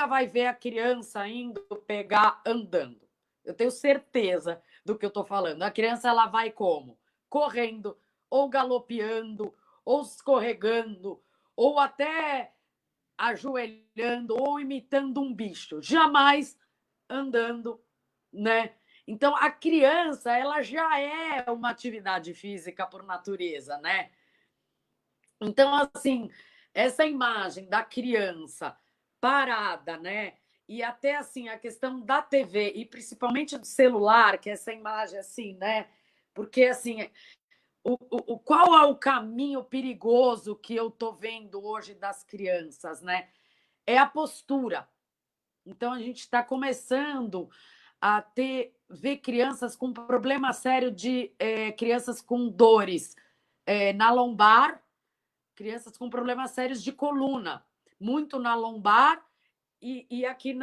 vai ver a criança indo pegar andando. Eu tenho certeza do que eu estou falando. A criança ela vai como? Correndo, ou galopeando, ou escorregando, ou até ajoelhando, ou imitando um bicho. Jamais andando, né? Então, a criança, ela já é uma atividade física por natureza, né? Então, assim, essa imagem da criança parada, né? E até assim, a questão da TV e principalmente do celular, que é essa imagem assim, né? Porque assim, qual é o caminho perigoso que eu tô vendo hoje das crianças, né? É a postura. Então a gente está começando a ver crianças com problema sério de crianças com dores na lombar, crianças com problemas sérios de coluna, muito na lombar e aqui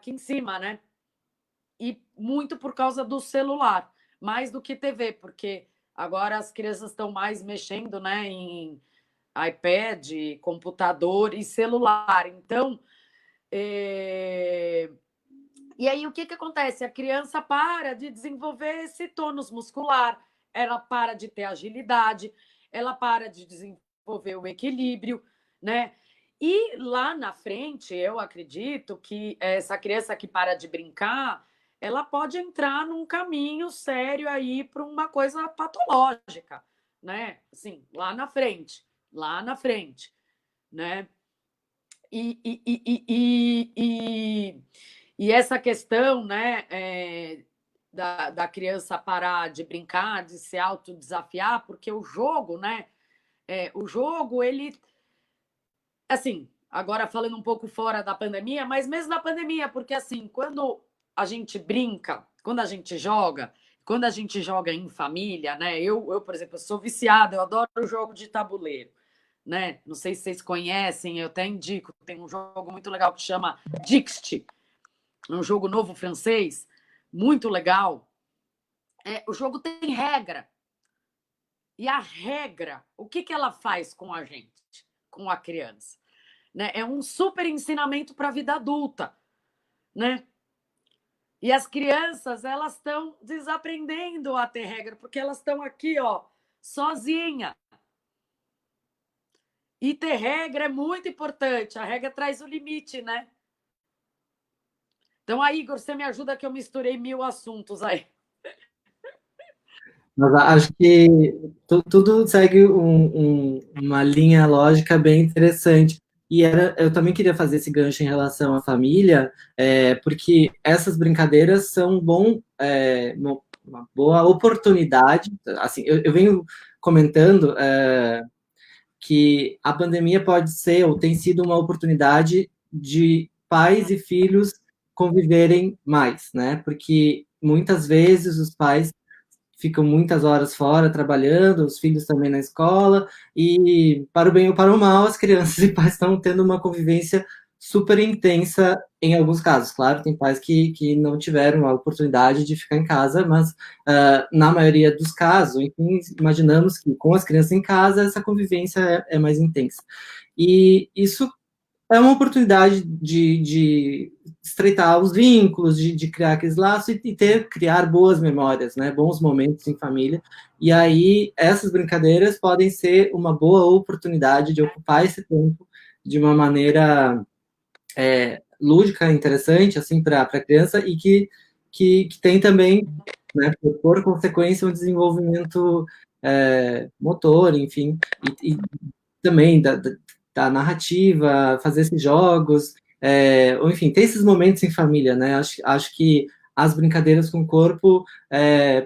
em cima, né? E muito por causa do celular, mais do que TV, porque agora as crianças estão mais mexendo, né, em iPad, computador e celular. Então, e aí o que acontece? A criança para de desenvolver esse tônus muscular, ela para de ter agilidade, ela para de desenvolver o equilíbrio, né? E lá na frente, eu acredito que essa criança que para de brincar, ela pode entrar num caminho sério aí para uma coisa patológica, né? Assim, lá na frente, né? E essa questão, né, da criança parar de brincar, de se autodesafiar, porque o jogo, né, o jogo, ele, assim, agora falando um pouco fora da pandemia, mas mesmo na pandemia, porque assim, quando a gente brinca, quando a gente joga em família, né, por exemplo, sou viciada, eu adoro o jogo de tabuleiro, né? Não sei se vocês conhecem, eu até indico, tem um jogo muito legal que chama Dixit, um jogo novo francês, muito legal. O jogo tem regra. E a regra, o que ela faz com a gente, com a criança? Né? É um super ensinamento para a vida adulta, né? E as crianças, elas estão desaprendendo a ter regra, porque elas estão aqui, ó, sozinha. E ter regra é muito importante. A regra traz o limite, né? Então, aí, Igor, você me ajuda que eu misturei 1000 assuntos aí. Mas acho que tudo segue uma linha lógica bem interessante. E eu também queria fazer esse gancho em relação à família, porque essas brincadeiras são uma boa oportunidade. Assim, eu venho comentando que a pandemia pode ser ou tem sido uma oportunidade de pais e filhos conviverem mais, né? Porque muitas vezes os pais ficam muitas horas fora trabalhando, os filhos também na escola, e para o bem ou para o mal, as crianças e pais estão tendo uma convivência super intensa em alguns casos. Claro, tem pais que não tiveram a oportunidade de ficar em casa, mas na maioria dos casos, enfim, imaginamos que com as crianças em casa, essa convivência é mais intensa. E isso é uma oportunidade de estreitar os vínculos, de criar aqueles laços e criar boas memórias, né? Bons momentos em família. E aí, essas brincadeiras podem ser uma boa oportunidade de ocupar esse tempo de uma maneira lúdica, interessante, assim, para a criança e que tem também, né, por consequência, um desenvolvimento motor, enfim, e também da narrativa, fazer esses jogos, ou enfim, ter esses momentos em família, né? Acho que as brincadeiras com o corpo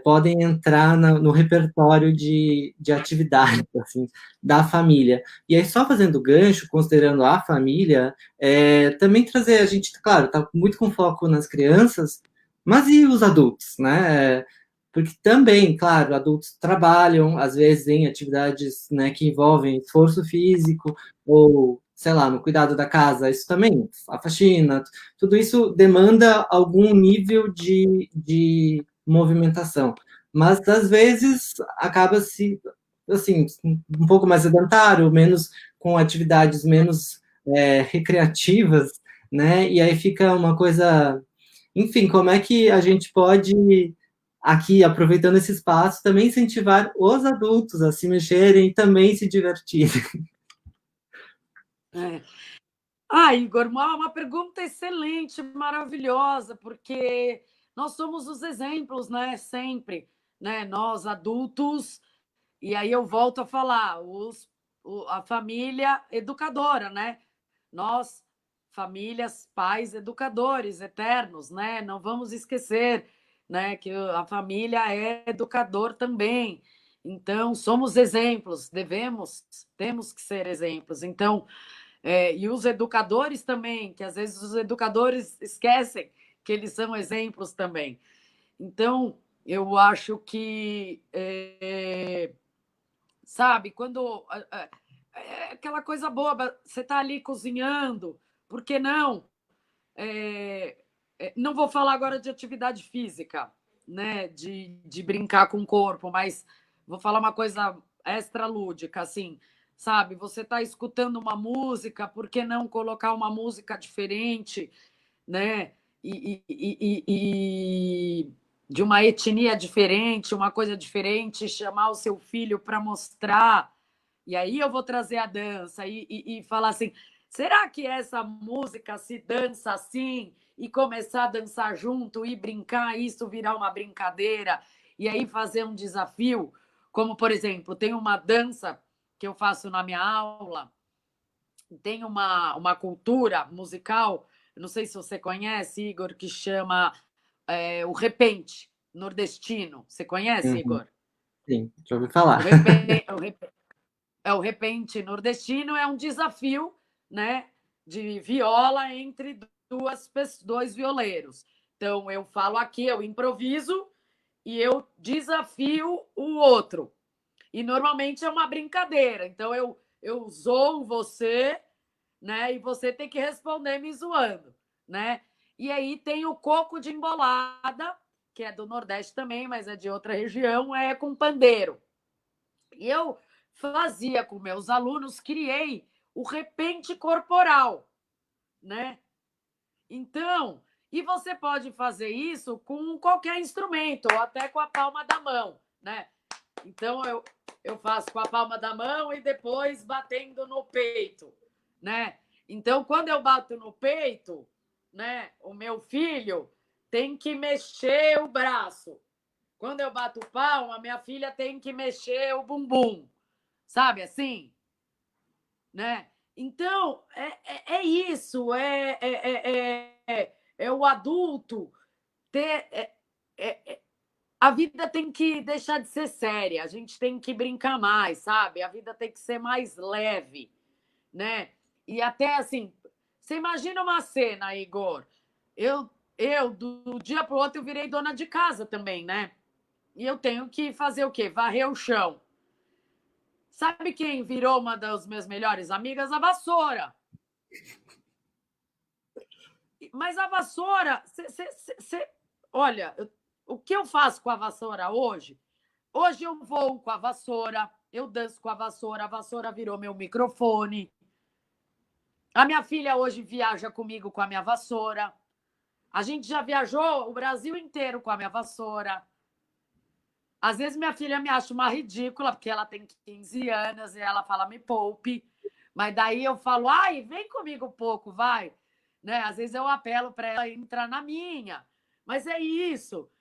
podem entrar no repertório de atividades assim, da família. E aí, só fazendo gancho, considerando a família, também trazer, a gente, claro, está muito com foco nas crianças, mas e os adultos, né? Porque também, claro, adultos trabalham, às vezes, em atividades, né, que envolvem esforço físico, ou, sei lá, no cuidado da casa, isso também, a faxina, tudo isso demanda algum nível de movimentação. Mas, às vezes, acaba se, assim, um pouco mais sedentário, menos, com atividades menos recreativas, né, e aí fica uma coisa... Enfim, como é que a gente pode aqui, aproveitando esse espaço, também incentivar os adultos a se mexerem e também se divertirem. Igor, uma pergunta excelente, maravilhosa, porque nós somos os exemplos, né? Sempre, né? Nós, adultos, e aí eu volto a falar, a família educadora, né? Nós, famílias, pais, educadores eternos, né? Não vamos esquecer, né, que a família é educador também. Então, somos exemplos, temos que ser exemplos. Então, e os educadores também, que às vezes os educadores esquecem que eles são exemplos também. Então, eu acho que, sabe, quando aquela coisa boba, você está ali cozinhando, por que não? Não vou falar agora de atividade física, né, de brincar com o corpo, mas vou falar uma coisa extra lúdica, assim, sabe? Você está escutando uma música, por que não colocar uma música diferente, né? E de uma etnia diferente, uma coisa diferente, chamar o seu filho para mostrar. E aí eu vou trazer a dança e falar assim: será que essa música se dança assim? E começar a dançar junto e brincar, isso virar uma brincadeira, e aí fazer um desafio, como, por exemplo, tem uma dança que eu faço na minha aula, tem uma cultura musical, não sei se você conhece, Igor, que chama o repente nordestino. Você conhece, Uhum, Igor? sim, já ouvi falar. O repente nordestino é um desafio, né, de viola entre dois violeiros. Então, eu falo aqui, eu improviso e eu desafio o outro. E normalmente é uma brincadeira. Então, eu eu zoo você, né? E você tem que responder me zoando, né? E aí tem o coco de embolada, que é do Nordeste também, mas é de outra região, é com pandeiro. E eu fazia com meus alunos, criei o repente corporal, né? Então, e você pode fazer isso com qualquer instrumento, ou até com a palma da mão, né? Então, eu faço com a palma da mão e depois batendo no peito, né? Então, quando eu bato no peito, né, o meu filho tem que mexer o braço. Quando eu bato palma, minha filha tem que mexer o bumbum. Sabe assim? Né? Então, é isso, é o adulto ter. A vida tem que deixar de ser séria, a gente tem que brincar mais, sabe? A vida tem que ser mais leve, né? E até assim, você imagina uma cena, Igor. Eu do dia para o outro, eu virei dona de casa também, né? E eu tenho que fazer o quê? Varrer o chão. Sabe quem virou uma das minhas melhores amigas? A vassoura. Mas a vassoura, olha, o que eu faço com a vassoura hoje? Hoje eu vou com a vassoura, eu danço com a vassoura virou meu microfone. A minha filha hoje viaja comigo com a minha vassoura. A gente já viajou o Brasil inteiro com a minha vassoura. Às vezes minha filha me acha uma ridícula, porque ela tem 15 anos e ela fala, me poupe. Mas daí eu falo, ai, vem comigo um pouco, vai. Né? Às vezes eu apelo para ela entrar na minha. Mas é isso.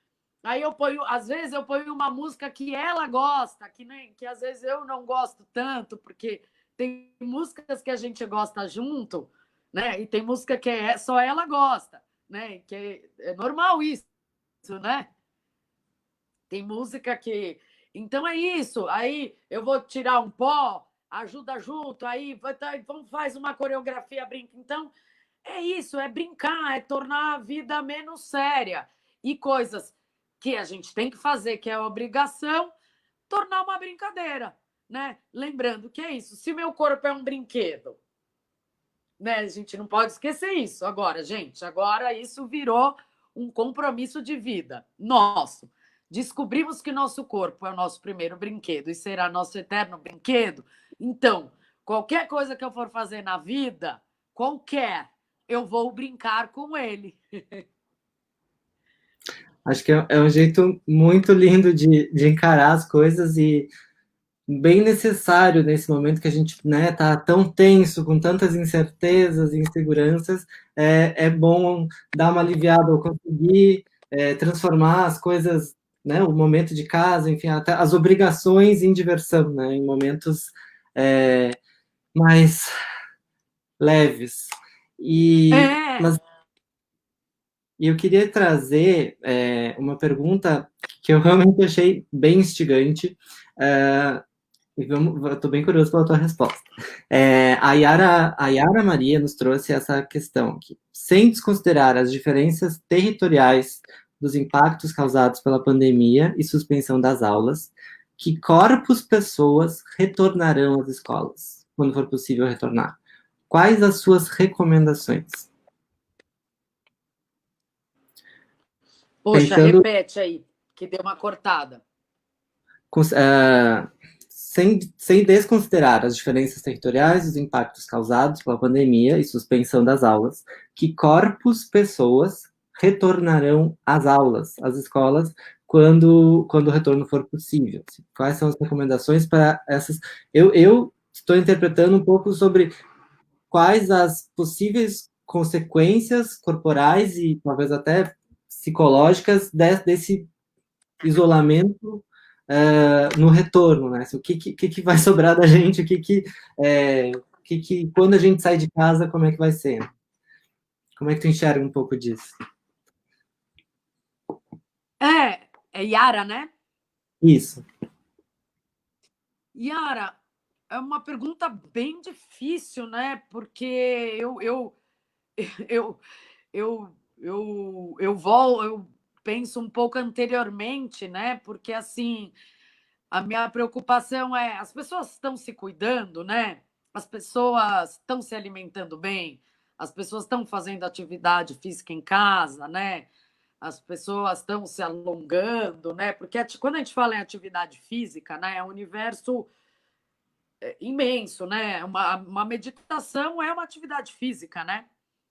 Aí eu ponho, às vezes eu ponho uma música que ela gosta, que às vezes eu não gosto tanto, porque tem músicas que a gente gosta junto, né? E tem música que só ela gosta, né? Que é normal isso, né? Tem música que. Então é isso. Aí eu vou tirar um pó, ajuda junto, aí vamos faz uma coreografia, brinca. Então é isso, é brincar, é tornar a vida menos séria. E coisas que a gente tem que fazer, que é obrigação, tornar uma brincadeira, né? Lembrando que é isso. Se meu corpo é um brinquedo, né? A gente não pode esquecer isso agora, gente. Agora isso virou um compromisso de vida nosso. Descobrimos que nosso corpo é o nosso primeiro brinquedo e será nosso eterno brinquedo. Então, qualquer coisa que eu for fazer na vida, qualquer, eu vou brincar com ele. Acho que é um jeito muito lindo de encarar as coisas e bem necessário nesse momento que a gente tá tão tenso, com tantas incertezas e inseguranças, é bom dar uma aliviada ou conseguir transformar as coisas, né, o momento de casa, enfim, até as obrigações em diversão, né, em momentos mais leves. Mas eu queria trazer uma pergunta que eu realmente achei bem instigante, estou bem curioso pela tua resposta. A Yara Maria nos trouxe essa questão aqui. Sem desconsiderar as diferenças territoriais dos impactos causados pela pandemia e suspensão das aulas, que corpos pessoas retornarão às escolas, quando for possível retornar? Quais as suas recomendações? Poxa, Pensando repete aí, que deu uma cortada. sem desconsiderar as diferenças territoriais e os impactos causados pela pandemia e suspensão das aulas, que corpos, pessoas retornarão às aulas, às escolas, quando o retorno for possível? Quais são as recomendações para essas? Eu estou interpretando um pouco sobre quais as possíveis consequências corporais e talvez até psicológicas desse isolamento no retorno, né? O que vai sobrar da gente, quando a gente sai de casa, como é que vai ser? Como é que tu enxerga um pouco disso? É Yara, né? Isso. Yara, é uma pergunta bem difícil, né? Porque eu, eu penso um pouco anteriormente, né? Porque assim, a minha preocupação é as pessoas estão se cuidando, né? as pessoas estão se alimentando bem, as pessoas estão fazendo atividade física em casa, né? As pessoas estão se alongando, né? Porque quando a gente fala em atividade física, né, é um universo imenso, né? Uma meditação é uma atividade física, né?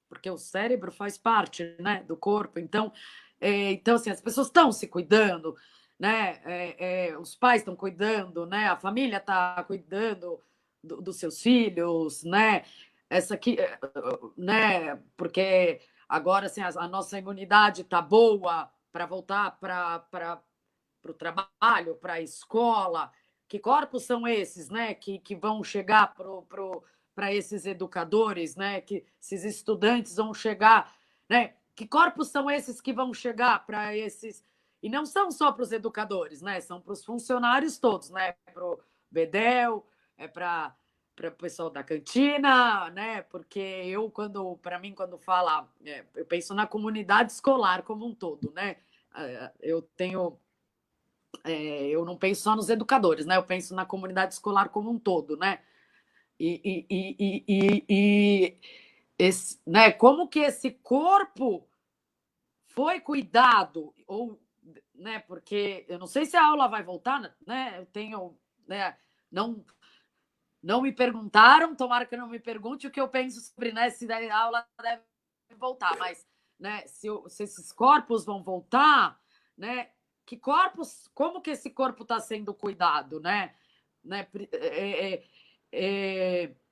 Porque o cérebro faz parte, né, do corpo. Então assim, as pessoas estão se cuidando, né? Os pais estão cuidando, né? A família está cuidando dos seus filhos, né? Essa aqui, né? Porque agora assim, a nossa imunidade está boa para voltar para o trabalho, para a escola. Que corpos são esses, né? Que vão chegar para esses educadores, né? Que esses estudantes vão chegar, né? Que corpos são esses que vão chegar para esses. E não são só para os educadores, né? São para os funcionários todos, né? Para o Bedel, para o pessoal da cantina, né? Porque para mim, quando fala, eu penso na comunidade escolar como um todo, né? Eu não penso só nos educadores, né? Eu penso na comunidade escolar como um todo, né? Né? Como que esse corpo foi cuidado, ou, né? Porque eu não sei se a aula vai voltar, né? Eu tenho, né? Não me perguntaram, tomara que não me pergunte o que eu penso sobre, né? Se a aula deve voltar, mas, né? Se esses corpos vão voltar, né? Que corpos, como que esse corpo está sendo cuidado, né?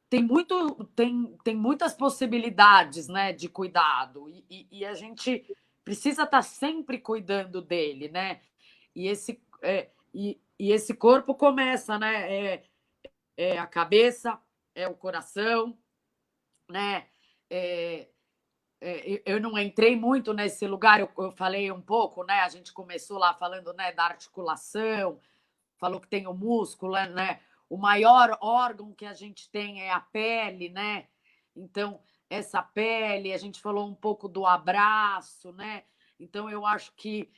Tem muitas possibilidades, né, de cuidado, e a gente precisa estar sempre cuidando dele, né? E esse corpo começa, né? A cabeça, é o coração, né? Eu não entrei muito nesse lugar, eu falei um pouco, né? A gente começou lá falando, né, da articulação, falou que tem o músculo, né? O maior órgão que a gente tem é a pele, né? Então, essa pele, a gente falou um pouco do abraço, né? Então, eu acho que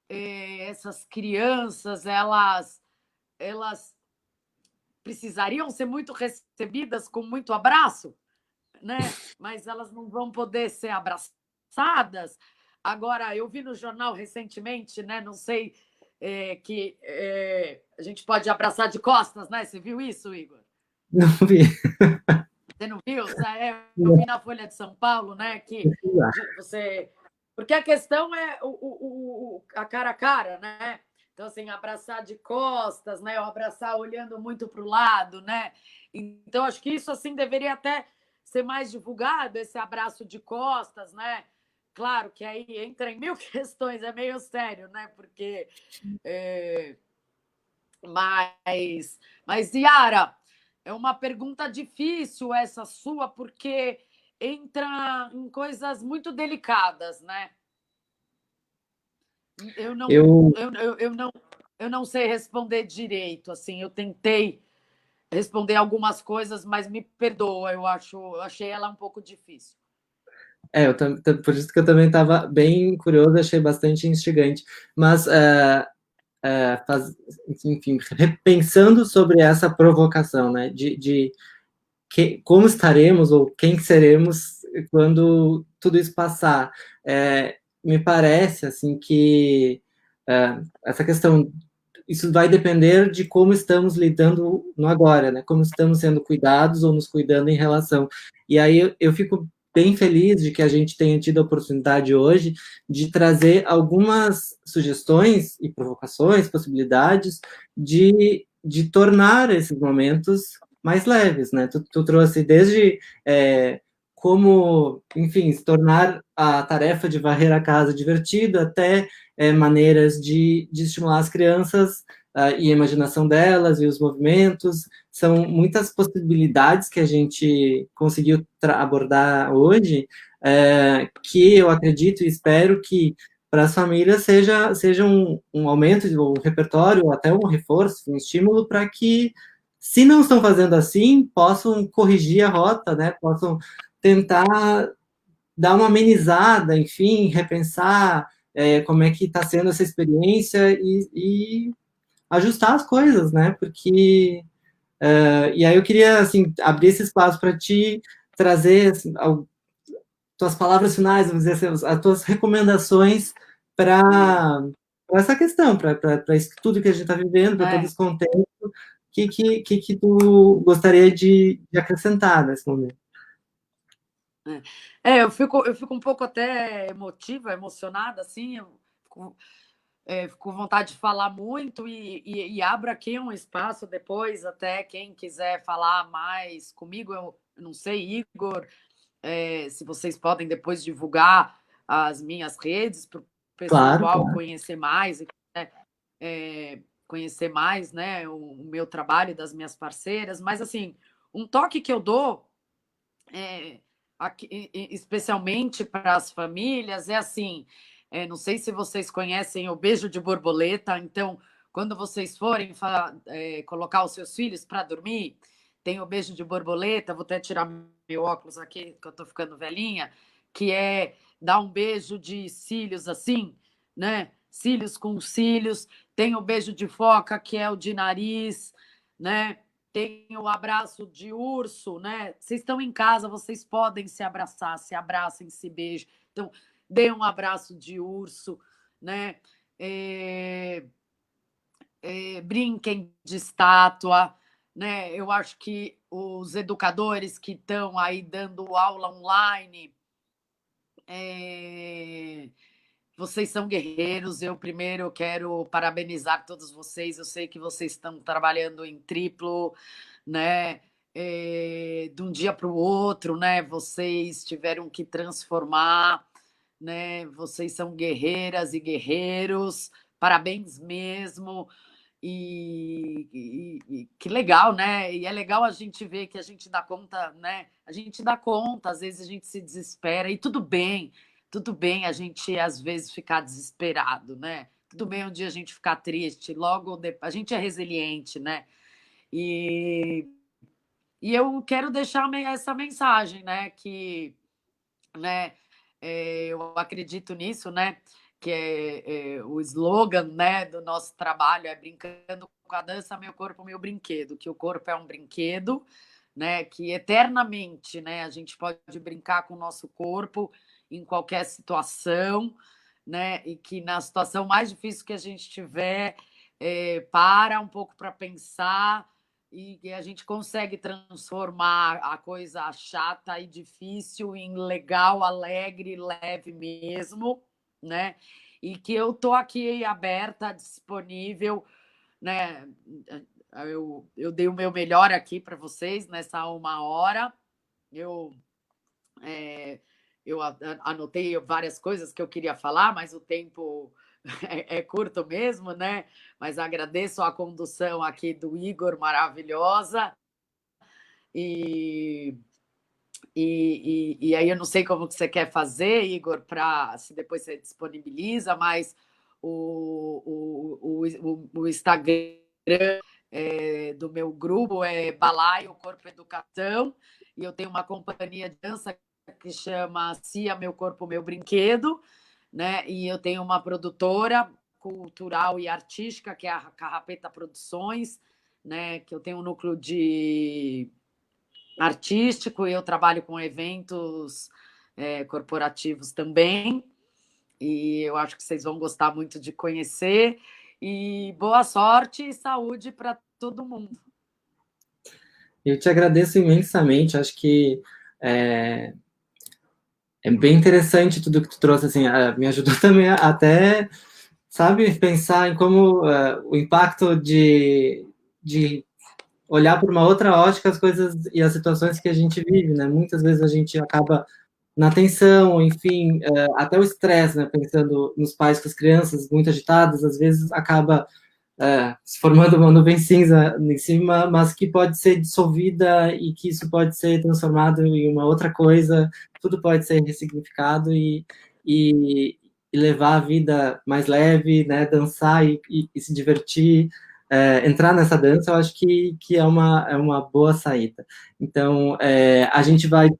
essas crianças, elas precisariam ser muito recebidas com muito abraço, né? Mas elas não vão poder ser abraçadas. Agora, eu vi no jornal recentemente, né? Não sei, que a gente pode abraçar de costas, né? Você viu isso, Igor? Não vi. Você não viu? Eu vi na Folha de São Paulo, né? Que você. Porque a questão é a cara a cara, né? Então, assim, abraçar de costas, né? Ou abraçar olhando muito para o lado, né? Então, acho que isso, assim, deveria até ser mais divulgado, esse abraço de costas, né? Claro que aí entra em mil questões, é meio sério, né? Porque. Mas, Yara, é uma pergunta difícil essa sua, porque entra em coisas muito delicadas, né? Eu não, Eu, eu não sei responder direito, assim, eu tentei responder algumas coisas, mas me perdoa, eu achei ela um pouco difícil. por isso que eu também estava bem curioso, achei bastante instigante. Mas, enfim, repensando sobre essa provocação, né, como estaremos ou quem seremos quando tudo isso passar. Me parece assim que essa questão, isso vai depender de como estamos lidando no agora, né? Como estamos sendo cuidados ou nos cuidando em relação. E aí eu fico bem feliz de que a gente tenha tido a oportunidade hoje de trazer algumas sugestões e provocações, possibilidades de tornar esses momentos mais leves, né? Tu trouxe desde como, enfim, se tornar a tarefa de varrer a casa divertida, até maneiras de estimular as crianças e a imaginação delas e os movimentos. São muitas possibilidades que a gente conseguiu abordar hoje, que eu acredito e espero que para as famílias seja um aumento do repertório, ou até um reforço, um estímulo para que, se não estão fazendo assim, possam corrigir a rota, né? Possam tentar dar uma amenizada, enfim, repensar como é que está sendo essa experiência e ajustar as coisas, né? Porque E aí eu queria, assim, abrir esse espaço para ti trazer assim, tuas palavras finais, vamos dizer assim, as tuas recomendações para essa questão, para isso tudo que a gente está vivendo, para todo esse contexto, que tu gostaria de acrescentar nesse momento? Eu fico um pouco até emocionada, assim, eu fico com vontade de falar muito e abro aqui um espaço depois, até quem quiser falar mais comigo, eu não sei, Igor, se vocês podem depois divulgar as minhas redes para o Claro, pessoal conhecer mais, conhecer mais, né, o meu trabalho das minhas parceiras, mas assim, um toque que eu dou aqui, especialmente para as famílias, é assim, não sei se vocês conhecem o beijo de borboleta, então, quando vocês forem colocar os seus filhos para dormir, tem o beijo de borboleta, vou até tirar meu óculos aqui, que eu estou ficando velhinha, que é dar um beijo de cílios assim, né? Cílios com cílios, tem o beijo de foca, que é o de nariz, né? Tem o abraço de urso, né? Vocês estão em casa, vocês podem se abraçar, se abracem, se beijam. Então, dê um abraço de urso, né? Brinquem de estátua, né? Eu acho que os educadores que estão aí dando aula online, vocês são guerreiros. Eu primeiro quero parabenizar todos vocês. Eu sei que vocês estão trabalhando em triplo, né? De um dia para o outro, né? Vocês tiveram que transformar, né? Vocês são guerreiras e guerreiros. Parabéns mesmo. E que legal, né? E é legal a gente ver que a gente dá conta, né? A gente dá conta, às vezes a gente se desespera, e tudo bem a gente às vezes ficar desesperado, né? Tudo bem um dia a gente ficar triste, logo depois, a gente é resiliente, né? E, e eu quero deixar essa mensagem, né? Que, né? Eu acredito nisso, né? Que é o slogan, né, do nosso trabalho é brincando com a dança, meu corpo, meu brinquedo, que o corpo é um brinquedo, né, que eternamente, né, a gente pode brincar com o nosso corpo em qualquer situação, né, e que na situação mais difícil que a gente tiver, para um pouco para pensar e a gente consegue transformar a coisa chata e difícil em legal, alegre, leve mesmo, né? E que eu tô aqui aberta, disponível, né? Eu dei o meu melhor aqui para vocês nessa 1 hora. Eu, eu anotei várias coisas que eu queria falar, mas o tempo é curto mesmo, né? Mas agradeço a condução aqui do Igor, maravilhosa. E, e aí eu não sei como que você quer fazer, Igor, para se depois você disponibiliza, mas o Instagram do meu grupo é Balaio Corpo Educação, e eu tenho uma companhia de dança que chama Cia Meu Corpo, Meu Brinquedo, né? E eu tenho uma produtora cultural e artística, que é a Carrapeta Produções, né? Que eu tenho um núcleo de artístico e eu trabalho com eventos corporativos também. E eu acho que vocês vão gostar muito de conhecer. E boa sorte e saúde para todo mundo. Eu te agradeço imensamente. Acho que é bem interessante tudo que tu trouxe, assim, me ajudou também até, sabe, pensar em como o impacto de olhar por uma outra ótica as coisas e as situações que a gente vive, né? Muitas vezes a gente acaba na tensão, enfim, até o estresse, né? Pensando nos pais com as crianças muito agitadas, às vezes acaba se formando uma nuvem cinza em cima, mas que pode ser dissolvida e que isso pode ser transformado em uma outra coisa, tudo pode ser ressignificado e levar a vida mais leve, né, dançar e se divertir, entrar nessa dança, eu acho que é uma boa saída. Então, a gente vai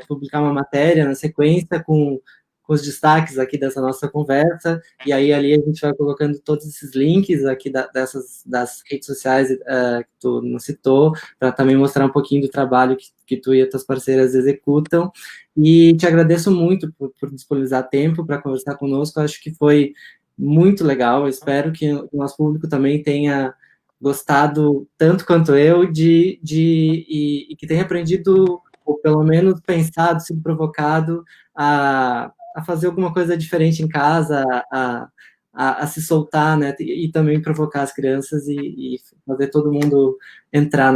publicar uma matéria na sequência com os destaques aqui dessa nossa conversa, e aí ali a gente vai colocando todos esses links aqui das redes sociais que tu nos citou, para também mostrar um pouquinho do trabalho que tu e as tuas parceiras executam, e te agradeço muito por disponibilizar tempo para conversar conosco, acho que foi muito legal, eu espero que o nosso público também tenha gostado tanto quanto eu e que tenha aprendido, ou pelo menos pensado, sido provocado a fazer alguma coisa diferente em casa, a se soltar, né, e também provocar as crianças e fazer todo mundo entrar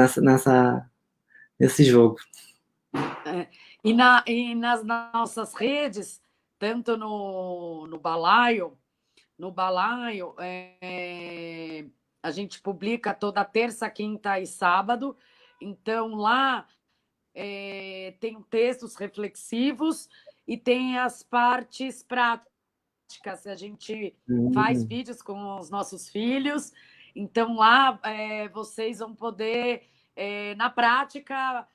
nesse jogo. E nas nossas redes, tanto no Balaio, a gente publica toda terça, quinta e sábado, então lá tem textos reflexivos e tem as partes práticas. A gente faz vídeos com os nossos filhos, então lá vocês vão poder, na prática,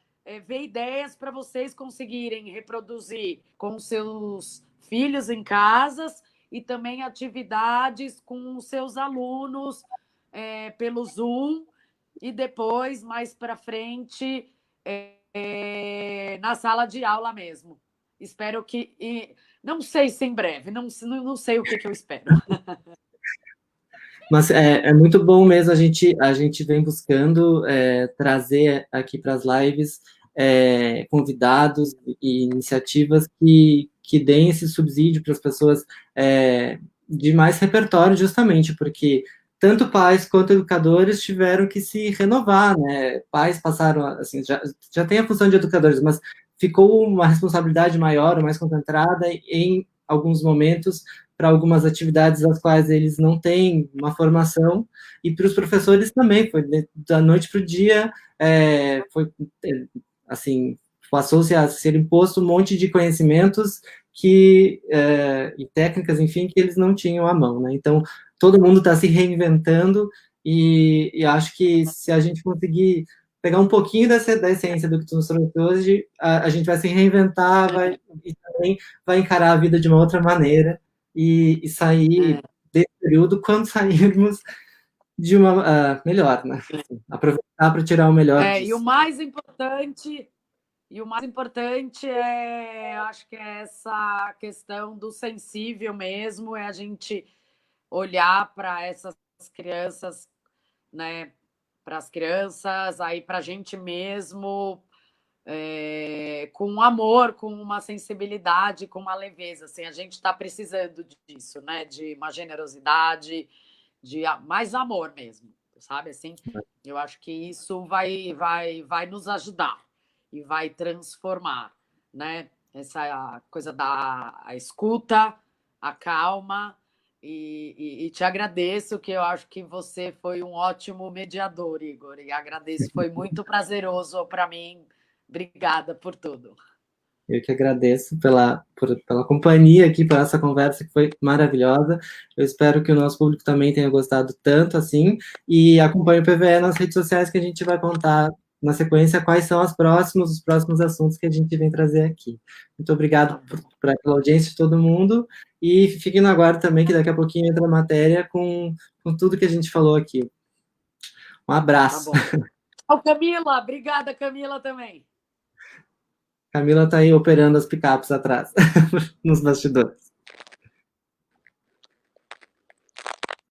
ver ideias para vocês conseguirem reproduzir com seus filhos em casas e também atividades com os seus alunos pelo Zoom e depois, mais para frente, na sala de aula mesmo. Espero que... não sei se em breve, não sei o que eu espero. Mas é muito bom mesmo, a gente vem buscando trazer aqui para as lives convidados e iniciativas que deem esse subsídio para as pessoas de mais repertório, justamente porque tanto pais quanto educadores tiveram que se renovar, né? Pais passaram, assim, já tem a função de educadores, mas ficou uma responsabilidade maior, mais concentrada em alguns momentos para algumas atividades das quais eles não têm uma formação, e para os professores também, foi da noite para o dia, foi, assim, passou-se a ser imposto um monte de conhecimentos e técnicas, enfim, que eles não tinham à mão, né? Então, todo mundo está se reinventando, e acho que se a gente conseguir pegar um pouquinho da essência do que tu nos trouxe hoje, a gente vai se reinventar, e também vai encarar a vida de uma outra maneira, e sair desse período quando sairmos de uma melhor, né? Assim, aproveitar para tirar o melhor disso. E o mais importante acho que é essa questão do sensível mesmo, é a gente olhar para essas crianças, né? Para as crianças, aí para a gente mesmo, com amor, com uma sensibilidade, com uma leveza. Assim, a gente está precisando disso, né? De uma generosidade, de mais amor mesmo, sabe? Assim, eu acho que isso vai nos ajudar e vai transformar, né? Essa coisa da escuta, a calma. E te agradeço, que eu acho que você foi um ótimo mediador, Igor. E agradeço, foi muito prazeroso para mim. Obrigada por tudo. Eu que agradeço pela companhia aqui, por essa conversa que foi maravilhosa. Eu espero que o nosso público também tenha gostado tanto assim. E acompanhe o PVE nas redes sociais, que a gente vai contar na sequência quais são os próximos assuntos que a gente vem trazer aqui. Muito obrigado pela audiência de todo mundo. E fiquem no aguardo também, que daqui a pouquinho entra a matéria com tudo que a gente falou aqui. Um abraço. Tá bom. Tchau, Camila. Obrigada, Camila, também. Camila está aí operando as picapes atrás, nos bastidores.